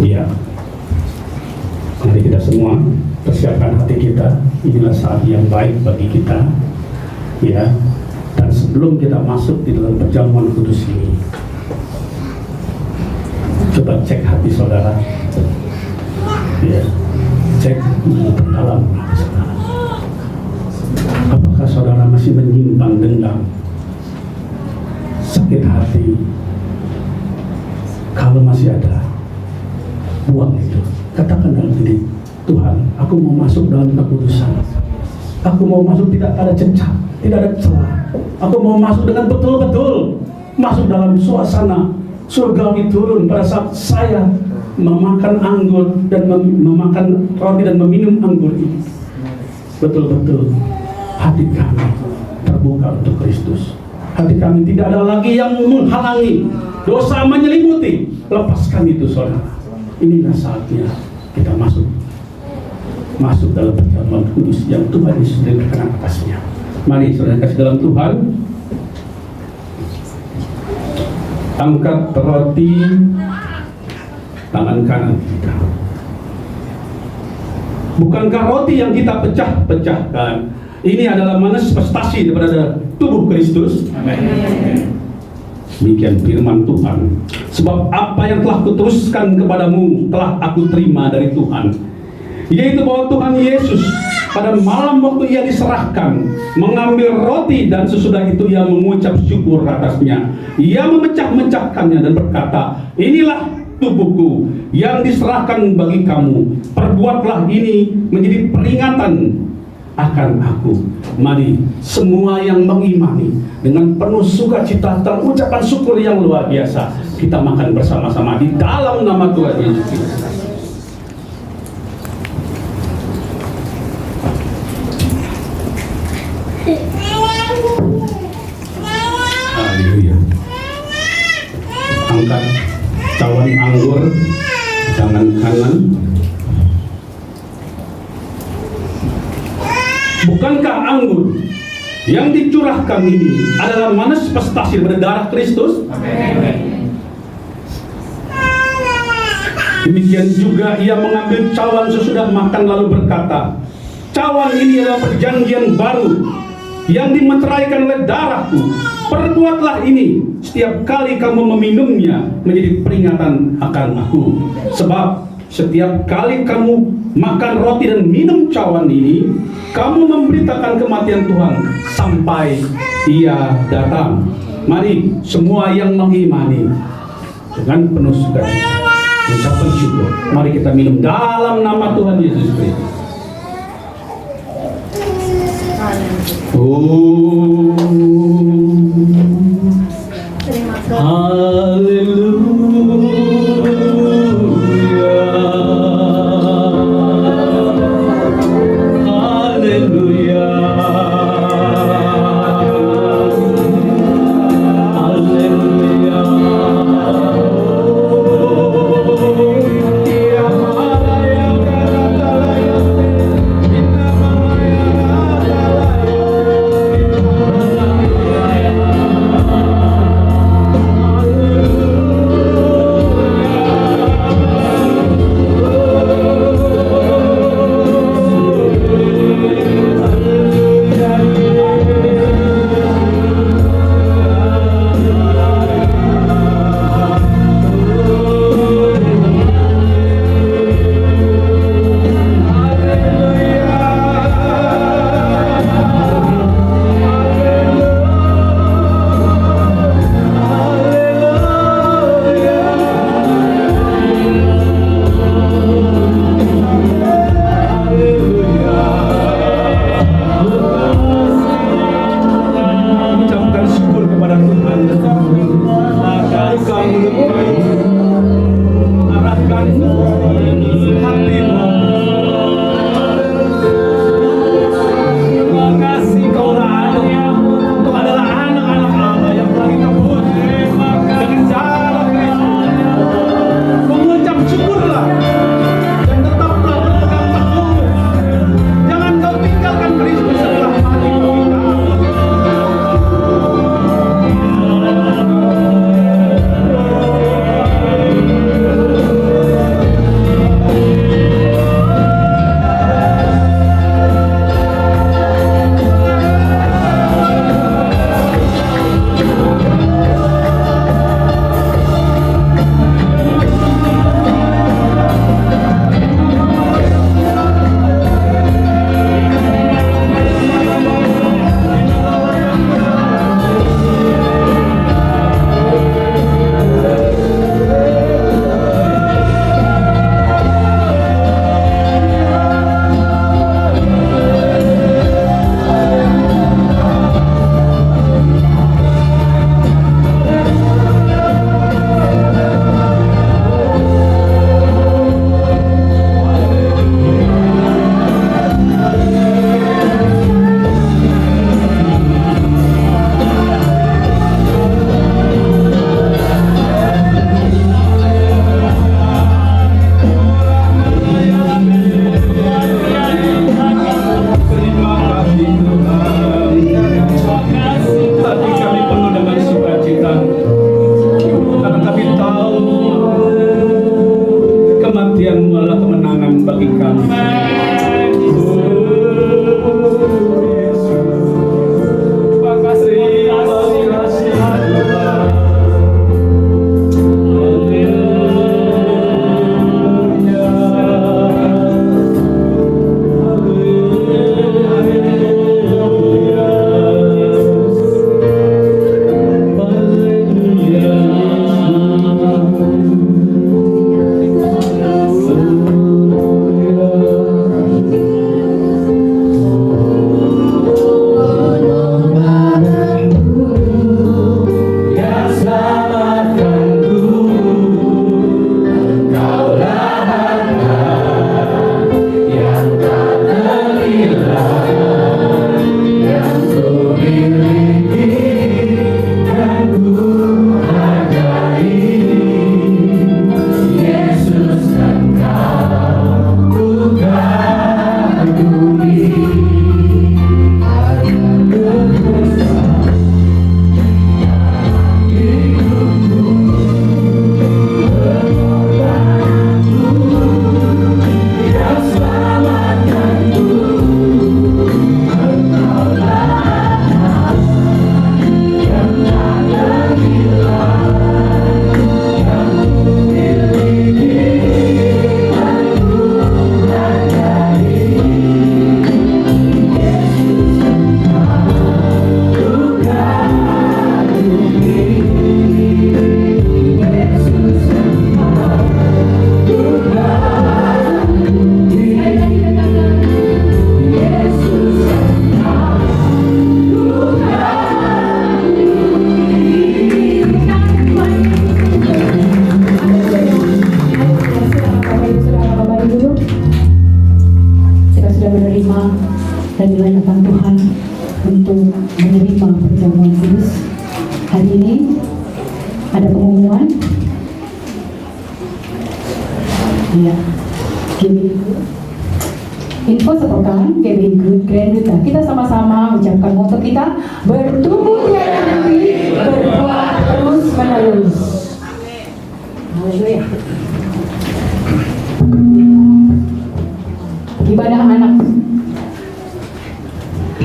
Ya. Mari kita semua persiapkan hati kita. Inilah saat yang baik bagi kita. Ya. Dan sebelum kita masuk di dalam perjamuan kudus ini, coba cek hati saudara. Ya. Cek dalam hati saudara. Apakah saudara masih menyimpan dendam, sakit hati? Kalau masih ada, buang itu. Katakan dalam diri, Tuhan, aku mau masuk dalam kekudusan. Aku mau masuk tidak ada cacat, tidak ada celah. Aku mau masuk dengan betul-betul masuk dalam suasana surgawi turun pada saat saya memakan anggur dan memakan roti dan meminum anggur ini. Betul-betul hati kami terbuka untuk Kristus. Hati kami tidak ada lagi yang menghalangi, dosa menyelimuti. Lepaskan itu saudara. Inilah saatnya kita masuk dalam perjamuan kudus yang Tuhan Yesus berikan atasnya. Mari saudara kasih dalam Tuhan. Angkat roti tangan kanan kita. Bukankah roti yang kita pecah-pecahkan ini adalah manifestasi daripada tubuh Kristus? Amin. Demikian firman Tuhan. Sebab apa yang telah kuteruskan kepadamu telah aku terima dari Tuhan, yaitu bahwa Tuhan Yesus pada malam waktu ia diserahkan mengambil roti dan sesudah itu ia mengucap syukur atasnya. Ia memecah-mecahkannya dan berkata, inilah tubuhku yang diserahkan bagi kamu. Perbuatlah ini menjadi peringatan akan aku. Mari semua yang mengimani dengan penuh sukacita dan ucapan syukur yang luar biasa, kita makan bersama-sama di dalam nama Tuhan Yesus Kristus. Haleluya. Angkat cawan anggur tangan kanan. Bukankah anggur yang dicurahkan ini adalah manifestasi dari darah Kristus? Amin. Demikian juga ia mengambil cawan sesudah makan lalu berkata, cawan ini adalah perjanjian baru yang dimeteraikan oleh darahku. Perbuatlah ini setiap kali kamu meminumnya menjadi peringatan akan aku. Sebab setiap kali kamu makan roti dan minum cawan ini, kamu memberitakan kematian Tuhan sampai ia datang. Mari semua yang mengimani dengan penuh sukacita ucapan syukur, mari kita minum dalam nama Tuhan Yesus Kristus. Oh, dilayakkan Tuhan untuk menerima perjamuan kudus. Hari ini ada pengumuman. Ya, info sepekan GBI Grand Duta. Kita sama-sama ucapkan moto kita, bertumbuh tiada henti, berbuah terus menerus. Haleluya.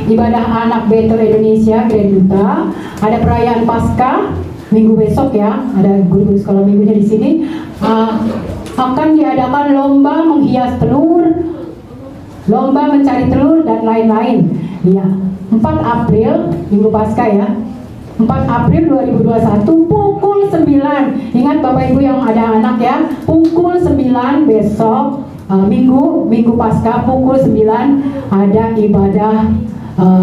Ibadah anak Betel Indonesia Grand Duta, ada perayaan Paskah minggu besok ya, ada guru sekolah minggunya di sini. Akan diadakan lomba menghias telur, lomba mencari telur dan lain-lain. Ya, 4 April minggu Paskah ya. 4 April 2021 pukul 9. Ingat Bapak Ibu yang ada anak ya, pukul 9 besok Minggu Paskah pukul 9 ada ibadah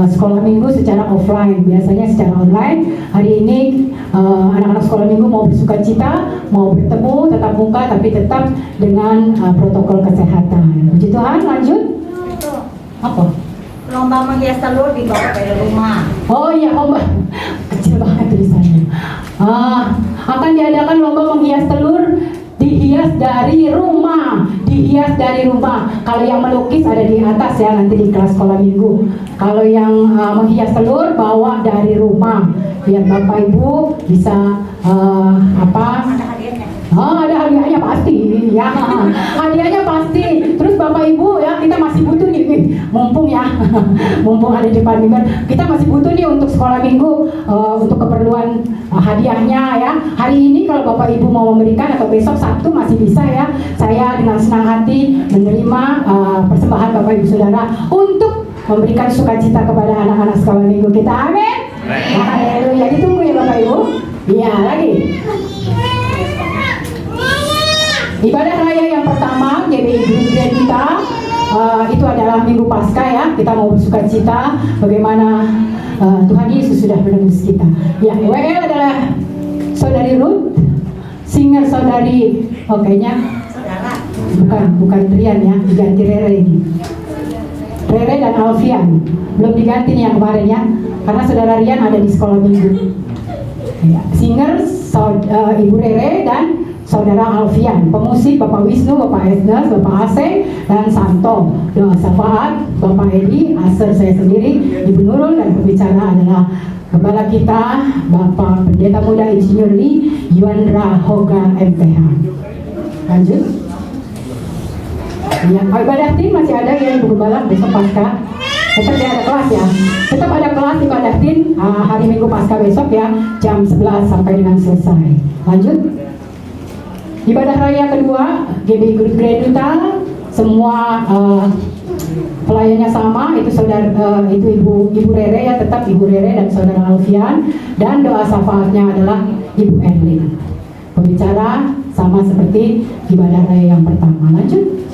sekolah minggu secara offline, biasanya secara online. Hari ini anak-anak sekolah minggu mau bersukacita, mau bertemu tatap muka tapi tetap dengan protokol kesehatan. Puji Tuhan, lanjut. Apa? Lomba menghias telur dibawa dari rumah. Oh iya, lomba kecil banget tulisannya. Akan diadakan lomba menghias telur, dihias dari rumah. Kalau yang melukis ada di atas ya, nanti di kelas sekolah minggu. Kalau yang menghias telur bawa dari rumah, biar Bapak Ibu bisa Ada hadiahnya. ada hadiahnya pasti ya. Hadiahnya pasti. Terus Bapak Ibu ya, kita masih butuh nih, mumpung ya, mumpung ada di depan mimbar, kita masih butuh nih untuk sekolah minggu, untuk keperluan hadiahnya ya. Hari ini kalau Bapak Ibu mau memberikan atau besok Sabtu masih bisa ya. Saya dengan senang hati menerima persembahan Bapak Ibu Saudara untuk memberikan sukacita kepada anak-anak sekolah minggu kita. Amin. Haleluya. Ditunggu ya Bapak Ibu. Iya, lagi. Ibadah raya yang pertama GBI Grand Duta itu adalah Minggu Paskah ya. Kita mau bersukacita bagaimana Tuhan Yesus sudah menebus kita. Ya, WL adalah saudari Ruth, singer saudari, kayaknya Saudara. bukan Rian ya, diganti Rere ini. Rere dan Alfian belum diganti nih yang kemarin ya, karena saudara Rian ada di sekolah minggu. Ya, singer Ibu Rere dan Saudara Alfian, pemusik Bapak Wisnu, Bapak Esnes, Bapak Aseng, dan Santo. Doa syafaat Bapak Edi, Aser saya sendiri, Ibu Nurul, dan pembicara adalah Kepala kita Bapak Pendeta Muda Insinyur Lee Yuandra Hoga MPH. Lanjut. Ya, ibadah tim masih ada ya Ibu Gembala besok Paskah. Tetap ada kelas ya. Tetap ada kelas ibadah tim hari Minggu Paskah besok ya, jam 11 sampai dengan selesai. Lanjut. Ibadah raya kedua GBI Grand Duta, semua pelayannya sama, itu itu Ibu Rere ya, tetap Ibu Rere dan Saudara Alfian, dan doa syafaatnya adalah Ibu Erlin. Pembicara sama seperti ibadah raya yang pertama. Lanjut.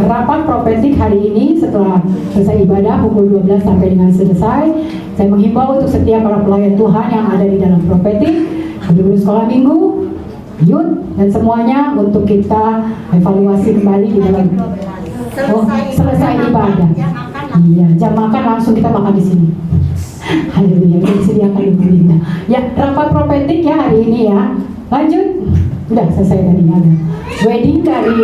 Rapat prophetik hari ini setelah selesai ibadah pukul 12 sampai dengan selesai. Saya menghimbau untuk setiap para pelayan Tuhan yang ada di dalam prophetik, guru sekolah minggu, youth, dan semuanya untuk kita evaluasi kembali di dalam selesai ibadah. Iya, jam makan langsung kita makan di sini. Haleluya, kita disediakan Ibu Linda. Ya, rapat prophetik ya hari ini ya. Lanjut. Udah selesai tadi ada. Wedding dari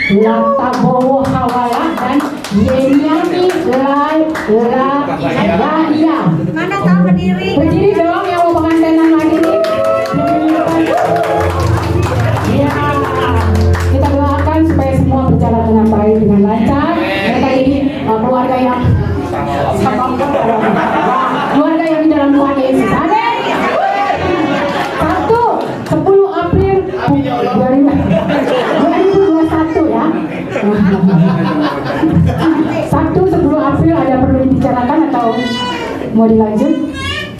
Latabowo Hawala dan Yeniami Lahia. Mana tahu berdiri? Berdiri dong yang mau pengantinan lagi nih. Ya, kita doakan supaya semua berjalan dengan baik, dengan lancar. Mereka ini keluarga yang keluarga yang di dalam Tuhan Yesus. Amin. 10 April 2021 ya. 10 April ada perlu dibicarakan atau mau dilanjut?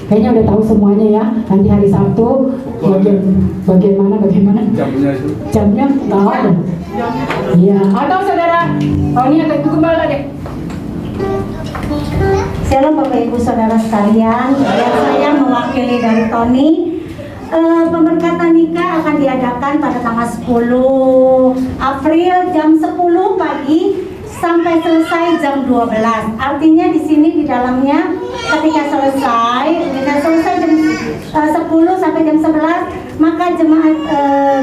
Kayaknya udah tahu semuanya ya. Nanti hari Sabtu bagaimana? Jamnya nggak ada. Iya. Atau saudara Tony atau Ibu Gembala deh. Shalom Bapak Ibu Saudara sekalian, saya mewakili dari Tony. Pemberkatan nikah akan diadakan pada tanggal 10 April jam 10 pagi sampai selesai jam 12. Artinya di sini di dalamnya ketika selesai jam 10 sampai jam 11, maka jemaat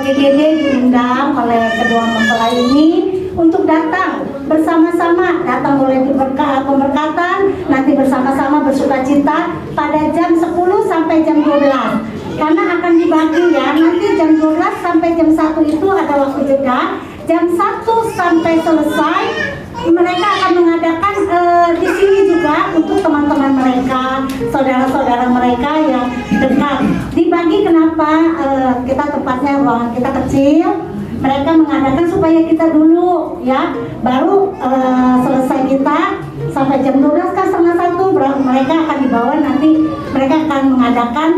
GGD diundang oleh kedua mempelai ini untuk datang bersama-sama, datang boleh pemberkatan, nanti bersama-sama bersukacita pada jam 10 sampai jam 12. Karena akan dibagi ya, nanti jam 12 sampai jam 1 itu ada waktu jeda, jam 1 sampai selesai mereka akan mengadakan di sini juga untuk teman-teman mereka, saudara-saudara mereka yang dekat. Dibagi kenapa kita tempatnya ruangan kita kecil, mereka mengadakan supaya kita dulu ya, baru selesai kita sampai jam 12 kan setengah 1 mereka akan dibawa, nanti mereka akan mengadakan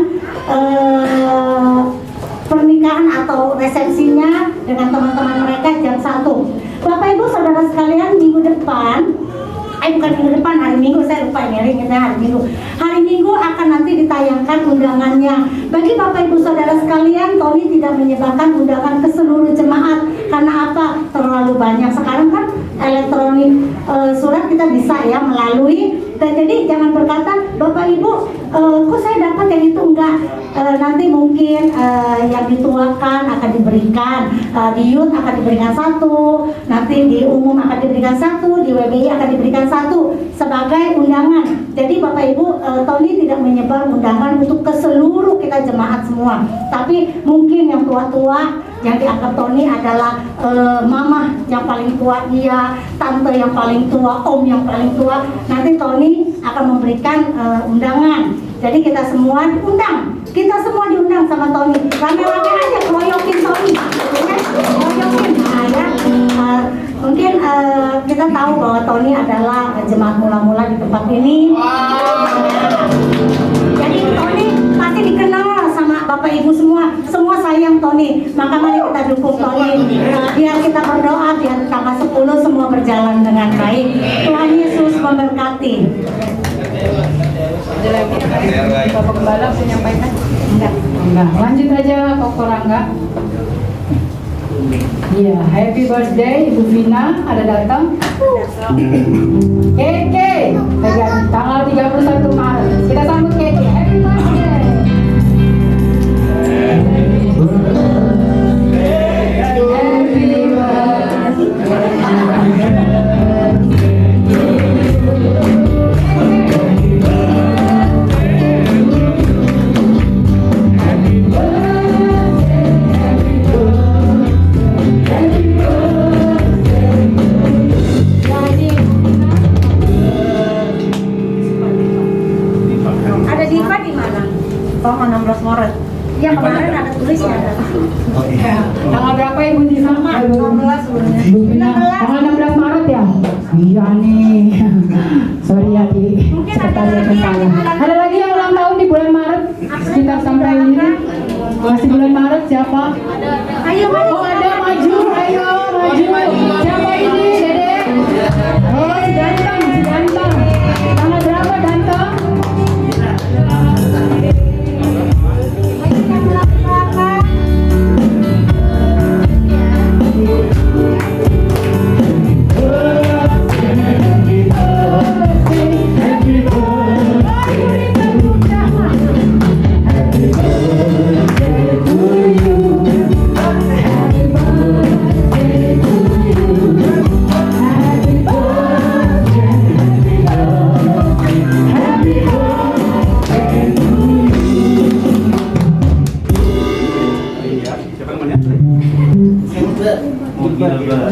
pernikahan atau resepsinya dengan teman-teman mereka jam 1. Bapak Ibu Saudara sekalian, minggu depan, bukan minggu depan, hari Minggu, saya lupa ini hari Minggu akan nanti ditayangkan undangannya. Bagi Bapak Ibu Saudara sekalian, Tony tidak menyebarkan undangan ke seluruh jemaat. Karena apa? Terlalu banyak. Sekarang kan elektronik surat kita bisa ya melalui. Dan jadi jangan berkata, Bapak Ibu, kok saya dapat yang itu enggak? Nanti mungkin yang dituakan akan diberikan, di youth akan diberikan 1, nanti di umum akan diberikan 1, di WBI akan diberikan 1 sebagai undangan. Jadi Bapak Ibu, Tony tidak menyebar undangan untuk ke seluruh kita jemaat semua. Tapi mungkin yang tua-tua yang dianggap Tony adalah mama yang paling tua dia, tante yang paling tua, om yang paling tua. Nanti Tony akan memberikan undangan. Jadi kita semua diundang. Kita semua diundang sama Tony. Rame-rame aja keroyokin Tony. Keroyokin. Nah, ya. Mungkin kita tahu bahwa Tony adalah jemaat mula-mula di tempat ini. Jadi Tony pasti dikenal sama Bapak Ibu semua. Semua sayang Tony. Maka mari kita dukung Tony. Biar kita berdoa biar tanggal 10 semua berjalan dengan baik. Tuhan Yesus memberkati. Ada lagi Bapak Gembala menyampaikan? Enggak. Lanjut aja Kok Rangga. Iya, happy birthday Ibu Vina ada datang. Keke, tanggal 31 Maret. Kita sambut Keke. Happy birthday. Tanggal 16 Maret. Ya kemarin ada tulisnya ada. Tanggal berapa Ibu Diva? 16 sebenarnya. Tanggal 16 Maret ya? Iya nih. Sorry ya Ki. Mungkin ada lagi Ada lagi yang ulang tahun di bulan Maret? Sekitar sampai ini. Masih bulan Maret siapa? Ayo maju. Oh ada maju. Ayo maju. Siapa ini Dede? Oh si Ganteng. Tanggal berapa Ganteng?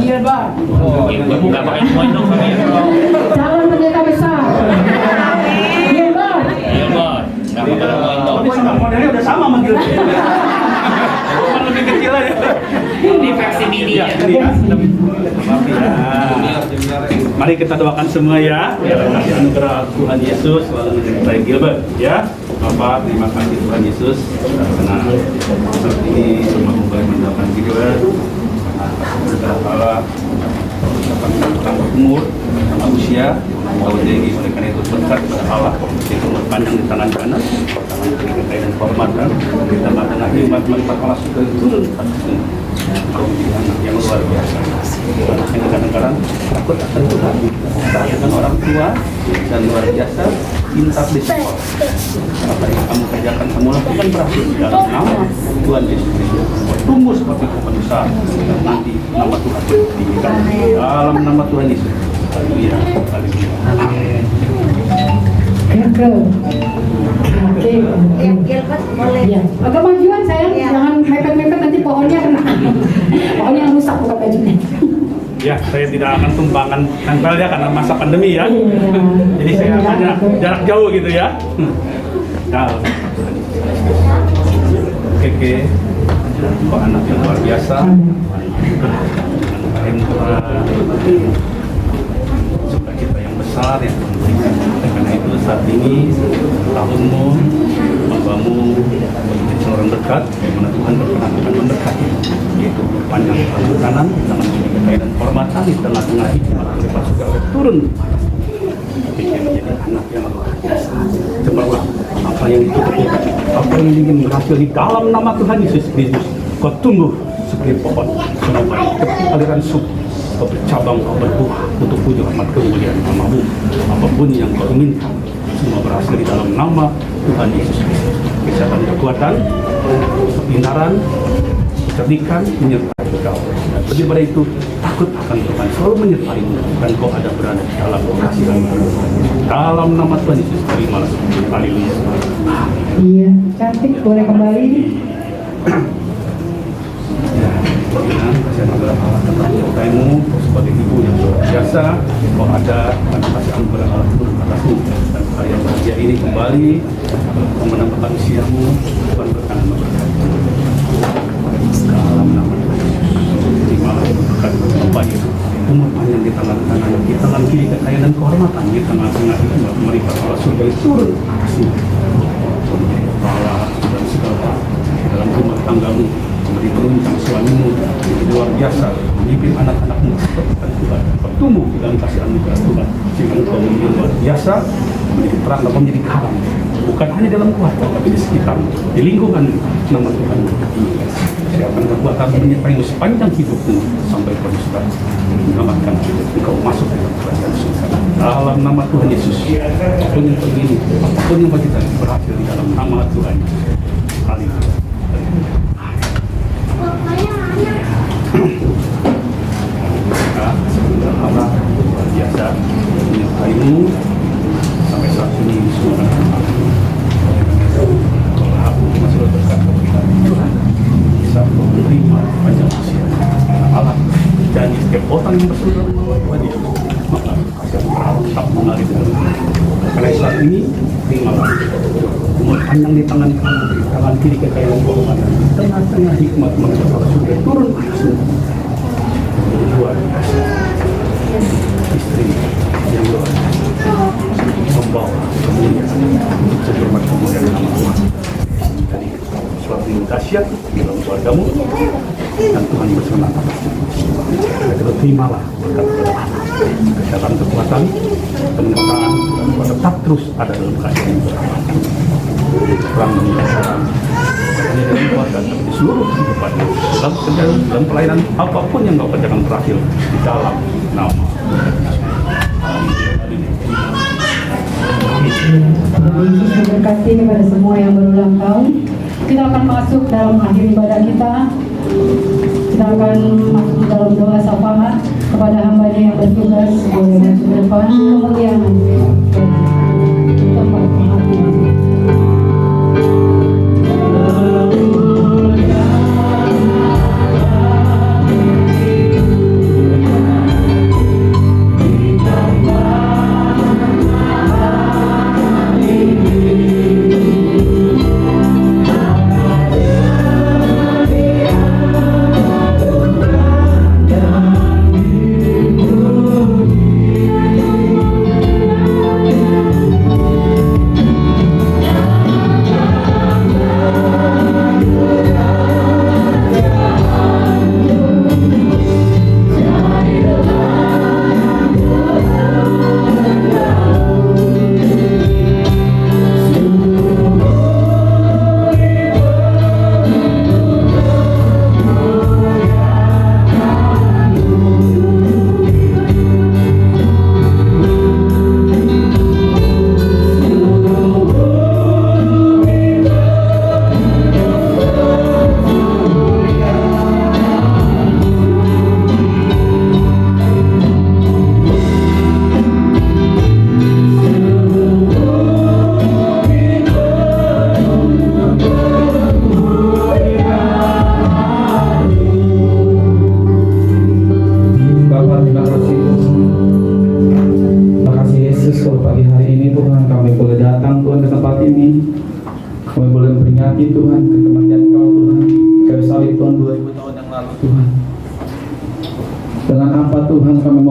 Gilbert. Buka pakai poin dong kami. Calon pendeta besar. Gilbert. Nggak pakai poin dong. Ini sama modelnya udah sama manggil. Cuma lebih kecil aja. Ini versi mini ya. Ini ya. Mari kita doakan semua ya. Biar kasih anugerah Tuhan Yesus selalu menyertai Gilbert ya. Bapak, terima kasih Tuhan Yesus karena saat ini semua boleh mendoakan Gilbert. Berkala tentang umur, tentang usia, tahu tinggi, oleh karena itu berkat kepada Allah, itu umur panjang di tangan kanan, tangan kiri kekayaan dan kehormatan, kita makan hikmat, manfaat Allah sudah turun atas anak yang luar biasa. Anaknya kadang-kadang takut akan Tuhan, taat dengan orang tua, dan luar biasa pintar di sekolah. Apa yang kamu kerjakan, kamu lakukan berhasil di dalam nama Tuhan Yesus Kristus. Tumbuh seperti pohon besar dan nanti nama Tuhan ditinggikan dalam nama Tuhan Yesus. Haleluya, haleluya. Amin. Oke. Gilbert boleh. Ya, agak majuan sayang, Iya. jangan mepet-mepet nanti pohonnya kena. Pohonnya yang rusak bukan bajunya. Ya, saya tidak akan tumpangan nempel ya karena masa pandemi ya. Iya. Jadi saya hanya jarak jauh gitu ya. Nah, oke, Pak anak yang luar biasa. Sukacita yang besar yang Tuhan berikan. Karena itu saat ini tahunmu, hambamu menjadi seorang dekat, bagaimana Tuhan berkenan akan mendekati, yaitu panjang tangan kanan, tangan kiri kekayaan dan kehormatan di tengah-tengah hikmat lepas segala turun. Tapi dia menjadi anak yang luar biasa. Cepatlah apa yang ditutupi, apa yang ingin berhasil di dalam nama Tuhan Yesus Kristus. Kau tumbuh seperti pohon, semua baik, seperti aliran sub. Kau bercabang, kau berbuah untuk puji rahmat kemuliaan namamu. Apapun yang kau inginkan, semua berhasil di dalam nama Tuhan Yesus Kristus. Kesehatan, kekuatan, kepintaran, kecerdikan menyertai engkau. Dan lebih daripada itu, takut akan Tuhan selalu menyertaimu dan kau ada berada di dalam kekasihan dalam nama Tuhan Yesus. Terimalah. Haleluya. Iya, cantik. Boleh kembali. Saya mengalah Allah tentang menyertaimu sebagai ibu yang luar biasa. Kau ada dan kasih anugerah Allah turun atasmu. Dan hari yang bahagia ini kembali kau menambahkan usiamu. Tuhan berkenan memberkati dalam nama Tuhan Yesus. Terimalah berkat berlimpah itu. Umur panjang di tangan kanan, di tangan kiri kekayaan dan kehormatan, di tengah-tengah itu merikat Allah surga turun atasmu. Kau menjadi kepala dan segala dalam rumah tanggamu. Memberi peruncang suamimu yang luar biasa, memimpin anak-anakmu seperti Tuhan, bertumbuh dalam kasih anugerah Tuhan, sehingga engkau menjadi luar biasa, menjadi terang dan menjadi karang, bukan hanya dalam keluarga, tapi di sekitar, di lingkungan nama Tuhan. Siapkan kekuatan menyertaimu sepanjang hidupmu sampai kau bisa menyelamatkan engkau masuk dalam kerajaan surga. Dalam nama Tuhan Yesus, apapun yang terjadi, apapun yang bagi kita berhasil di dalam nama Tuhan Yesus. Haleluya. Sebenarnya Allah luar biasa menyertaimu sampai saat ini semua kalau aku masih berkat kepada Tuhan bisa menerima panjang usia karena Allah janji setiap orang yang bersaudara Tuhan Yesus maka kasih Allah tetap mengalir karena saat ini terimalah umur panjang di tangan kanan, di tangan kiri kekayaan kehormatan, tengah-tengah hikmat manusia Allah sudah turun atasmu. Luar biasa, istri yang luar biasa, membawa kemuliaan untuk menghormat kemuliaan nama Tuhan. Jadi suatu yang dahsyat dalam keluargamu dan Tuhan bersama. Kita terimalah berkat kepada kesehatan, kekuatan, penyertaan dan tetap terus ada dalam kasih yang berkah. Perang menyerang hanya dalam keluarga tapi di seluruh kehidupan dalam kerjaan dan pelayanan apapun yang kau kerjakan berhasil di dalam nama Yesus memberkati kepada semua yang berulang tahun. Kita akan masuk dalam akhir ibadah kita. Kita akan masuk di dalam doa syafaat kepada hamba-Nya yang bertugas boleh maju ke depan. Kemuliaan tempat perhatian.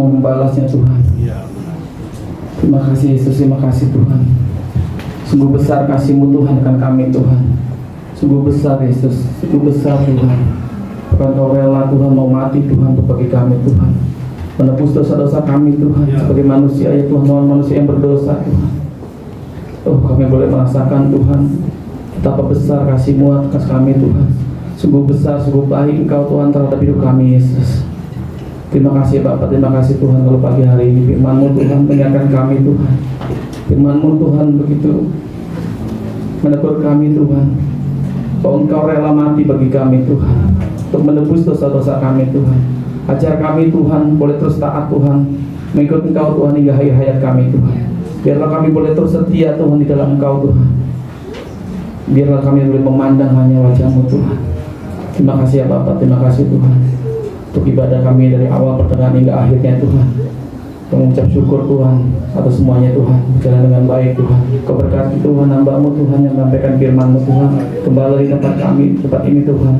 mau membalasnya Tuhan. Terima kasih Yesus, terima kasih Tuhan. Sungguh besar kasih-Mu Tuhan akan kami Tuhan. Sungguh besar Yesus, sungguh besar Tuhan. Bahkan Kau rela Tuhan mau mati Tuhan untuk bagi kami Tuhan. Menebus dosa-dosa kami Tuhan. Sebagai manusia ya Tuhan, manusia yang berdosa Tuhan. Oh, kami boleh merasakan Tuhan betapa besar kasih-Mu atas kami Tuhan. Sungguh besar, sungguh baik Engkau Tuhan terhadap hidup kami Yesus. Terima kasih Bapak, terima kasih Tuhan kalau pagi hari ini firman-Mu Tuhan mengingatkan kami Tuhan. Firman-Mu Tuhan begitu menegur kami Tuhan, bahwa Engkau rela mati bagi kami Tuhan, untuk menebus dosa-dosa kami Tuhan. Ajar kami Tuhan boleh terus taat Tuhan, mengikut Engkau Tuhan hingga akhir hayat kami Tuhan. Biarlah kami boleh terus setia Tuhan di dalam Engkau Tuhan. Biarlah kami boleh memandang hanya wajah-Mu Tuhan. Terima kasih ya Bapak, terima kasih Tuhan untuk ibadah kami dari awal pertengahan hingga akhirnya Tuhan. Mengucap syukur Tuhan atas semuanya Tuhan, berjalan dengan baik Tuhan. Kau berkati Tuhan hamba-Mu Tuhan yang menyampaikan firman-Mu Tuhan, kembali di tempat kami, tempat ini Tuhan.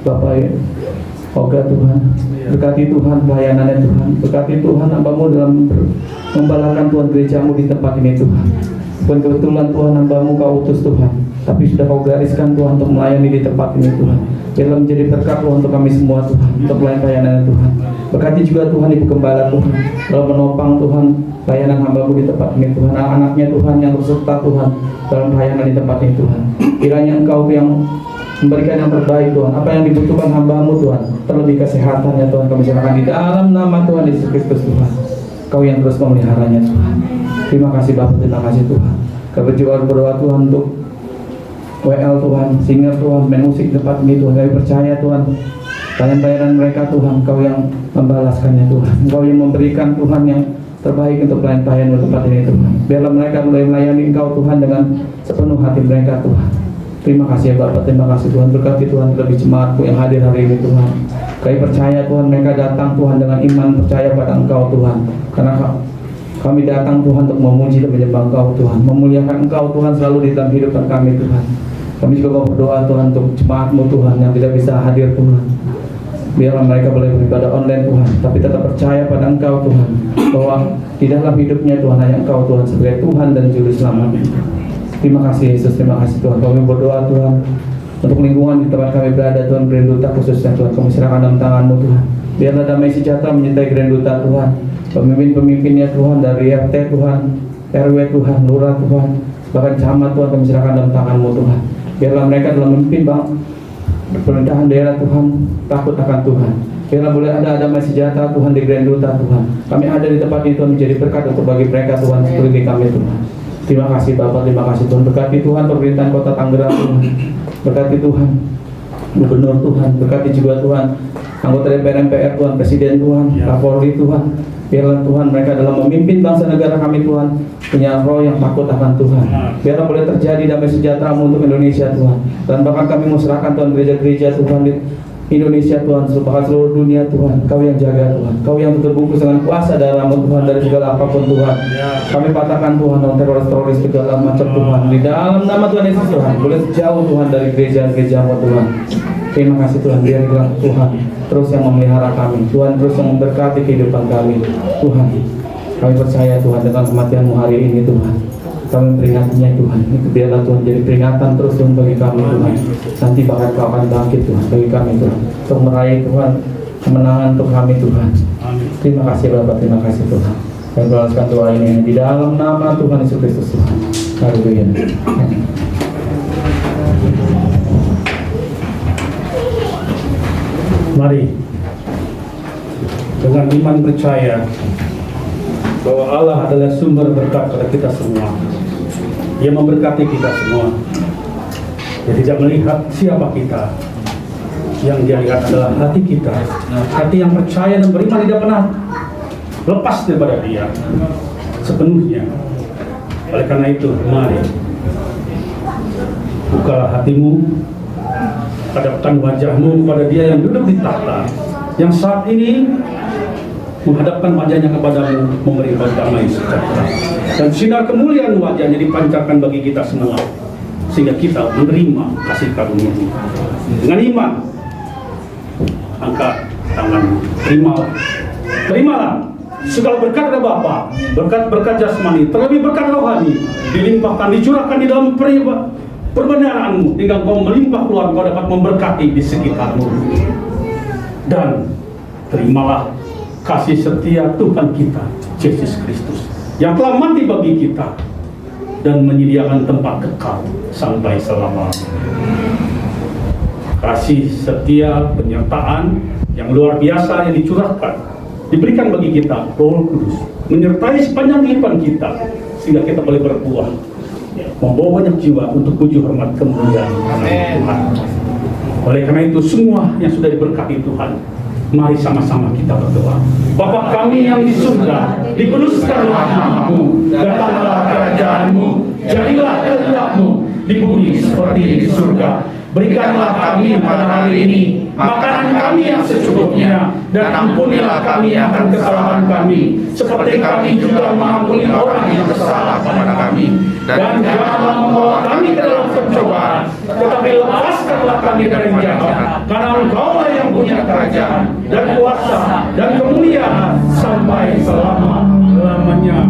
Bapak ya, Oga Tuhan, berkati Tuhan pelayanannya Tuhan, berkati Tuhan hamba-Mu dalam membalakan Tuhan gereja-Mu di tempat ini Tuhan. Bukan kebetulan Tuhan hamba-Mu Kau utus Tuhan, tapi sudah Kau gariskan Tuhan untuk melayani di tempat ini Tuhan. Biarlah menjadi berkat Tuhan untuk kami semua Tuhan, untuk pelayanan Tuhan. Berkati juga Tuhan Ibu Gembala Tuhan, dalam menopang Tuhan layanan hamba-Mu di tempat ini Tuhan. Anak-anaknya Tuhan yang berserta Tuhan dalam pelayanan di tempat ini Tuhan. Kiranya Engkau yang memberikan yang terbaik Tuhan, apa yang dibutuhkan hamba-Mu Tuhan, terlebih kesehatannya Tuhan kami serahkan di dalam nama Tuhan Yesus Kristus Tuhan. Kau yang terus memeliharanya Tuhan. Terima kasih Bapak, terima kasih Tuhan. Kami juga berdoa Tuhan untuk WL Tuhan, singer Tuhan, main musik di tempat ini Tuhan. Kami percaya Tuhan, pelayanan mereka Tuhan, Kau yang membalaskannya Tuhan. Kau yang memberikan Tuhan yang terbaik untuk pelayanan di tempat ini Tuhan. Biarlah mereka mulai melayani Engkau Tuhan dengan sepenuh hati mereka Tuhan. Terima kasih ya Bapak, terima kasih Tuhan. Berkati Tuhan lebih jemaatku yang hadir hari ini Tuhan. Kami percaya Tuhan mereka datang Tuhan dengan iman percaya pada Engkau Tuhan. Karena kami datang Tuhan untuk memuji dan menyembah Engkau Tuhan, memuliakan Engkau Tuhan selalu di dalam hidupan kami Tuhan. Kami juga mau berdoa Tuhan untuk jemaat-Mu Tuhan yang tidak bisa hadir Tuhan. Biarlah mereka boleh beribadah online Tuhan, tapi tetap percaya pada Engkau Tuhan, bahwa di dalam hidupnya Tuhan hanya Engkau Tuhan sebagai Tuhan dan Juru Selamat. Terima kasih Yesus, terima kasih Tuhan. Kami berdoa Tuhan untuk lingkungan di tempat kami berada Tuhan, Grand Duta khususnya Tuhan, kami serahkan dalam tangan-Mu Tuhan. Biarlah damai sejahtera menyertai Grand Duta Tuhan, pemimpin-pemimpinnya Tuhan, dari RT Tuhan, RW Tuhan, Lurah Tuhan, bahkan camat Tuhan, kami serahkan dalam tangan-Mu Tuhan. Biarlah mereka dalam memimpin pemerintahan daerah Tuhan takut akan Tuhan. Biarlah boleh ada damai sejahtera Tuhan di Grand Duta Tuhan. Kami ada di tempat ini Tuhan menjadi berkat untuk bagi mereka Tuhan seperti kami Tuhan. Terima kasih Bapak, terima kasih Tuhan. Berkati Tuhan pemerintahan Kota Tangerang Tuhan. Berkati Tuhan Gubernur Tuhan. Berkati juga Tuhan anggota DPR MPR Tuhan, Presiden Tuhan, Kapolri Tuhan. Biarlah Tuhan mereka dalam memimpin bangsa negara kami Tuhan punya roh yang takut akan Tuhan. Biarlah boleh terjadi damai sejahtera-Mu untuk Indonesia Tuhan. Dan bahkan kami mau serahkan Tuhan gereja-gereja Tuhan di Indonesia Tuhan, bahkan seluruh dunia Tuhan. Kau yang jaga Tuhan, Kau yang terbungkus dengan kuasa darah-Mu Tuhan dari segala apapun Tuhan. Kami patahkan Tuhan dalam teroris segala macam Tuhan. Di dalam nama Tuhan Yesus Tuhan, boleh jauh Tuhan dari gereja-gereja-Mu Tuhan. Terima kasih Tuhan, biarlah Tuhan terus yang memelihara kami, Tuhan terus yang memberkati kehidupan kami Tuhan. Kami percaya Tuhan dengan kematian-Mu hari ini Tuhan, kami memperingatinya Tuhan. Itu biarlah Tuhan jadi peringatan terus Tuhan bagi kami Tuhan. Nanti bahkan Kau akan bangkit Tuhan bagi kami Tuhan, untuk meraih Tuhan kemenangan untuk kami Tuhan. Terima kasih Bapak, terima kasih Tuhan. Kami balaskan doa ini di dalam nama Tuhan Yesus Kristus Tuhan. Haleluya. Mari dengan iman percaya bahwa Allah adalah sumber berkat pada kita semua. Dia memberkati kita semua. Dia tidak melihat siapa kita. Yang Dia lihat adalah hati kita. Hati yang percaya dan beriman tidak pernah lepas daripada Dia sepenuhnya. Oleh karena itu, mari bukalah hatimu, hadapkan wajahmu kepada Dia yang duduk di tahta, yang saat ini menghadapkan wajahnya kepadamu, memberi damai sejahtera, dan sinar kemuliaan wajahnya dipancarkan bagi kita semua, sehingga kita menerima kasih karunia dengan iman. Angkat tangan, terimalah segala berkat dari Bapa, berkat-berkat jasmani, terlebih berkat rohani, dilimpahkan, dicurahkan di dalam perbendaharaan-Mu, hingga Engkau melimpah keluar, Engkau dapat memberkati di sekitar-Mu. Dan terimalah kasih setia Tuhan kita, Yesus Kristus, yang telah mati bagi kita dan menyediakan tempat kekal sampai selama-lamanya. Kasih setia penyertaan yang luar biasa yang dicurahkan, diberikan bagi kita Roh Kudus, menyertai sepanjang kehidupan kita, sehingga kita boleh berbuah, membawa banyak jiwa untuk puji hormat kemuliaan Tuhan. Oleh karena itu, semua yang sudah diberkati Tuhan, mari sama-sama kita berdoa. Bapa kami yang di surga, dikuduskanlah nama-Mu, datanglah kerajaan-Mu, jadilah kehendak-Mu di bumi seperti di surga. Berikanlah kami pada hari ini makanan kami yang secukupnya, dan ampunilah kami akan kesalahan kami, seperti kami juga mengampuni orang yang bersalah kepada kami. Dan janganlah membawa kami ke dalam pencobaan, tetapi lepaskanlah kami dari jahat, karena Engkau-lah yang punya kerajaan dan kuasa dan kemuliaan sampai selama-lamanya.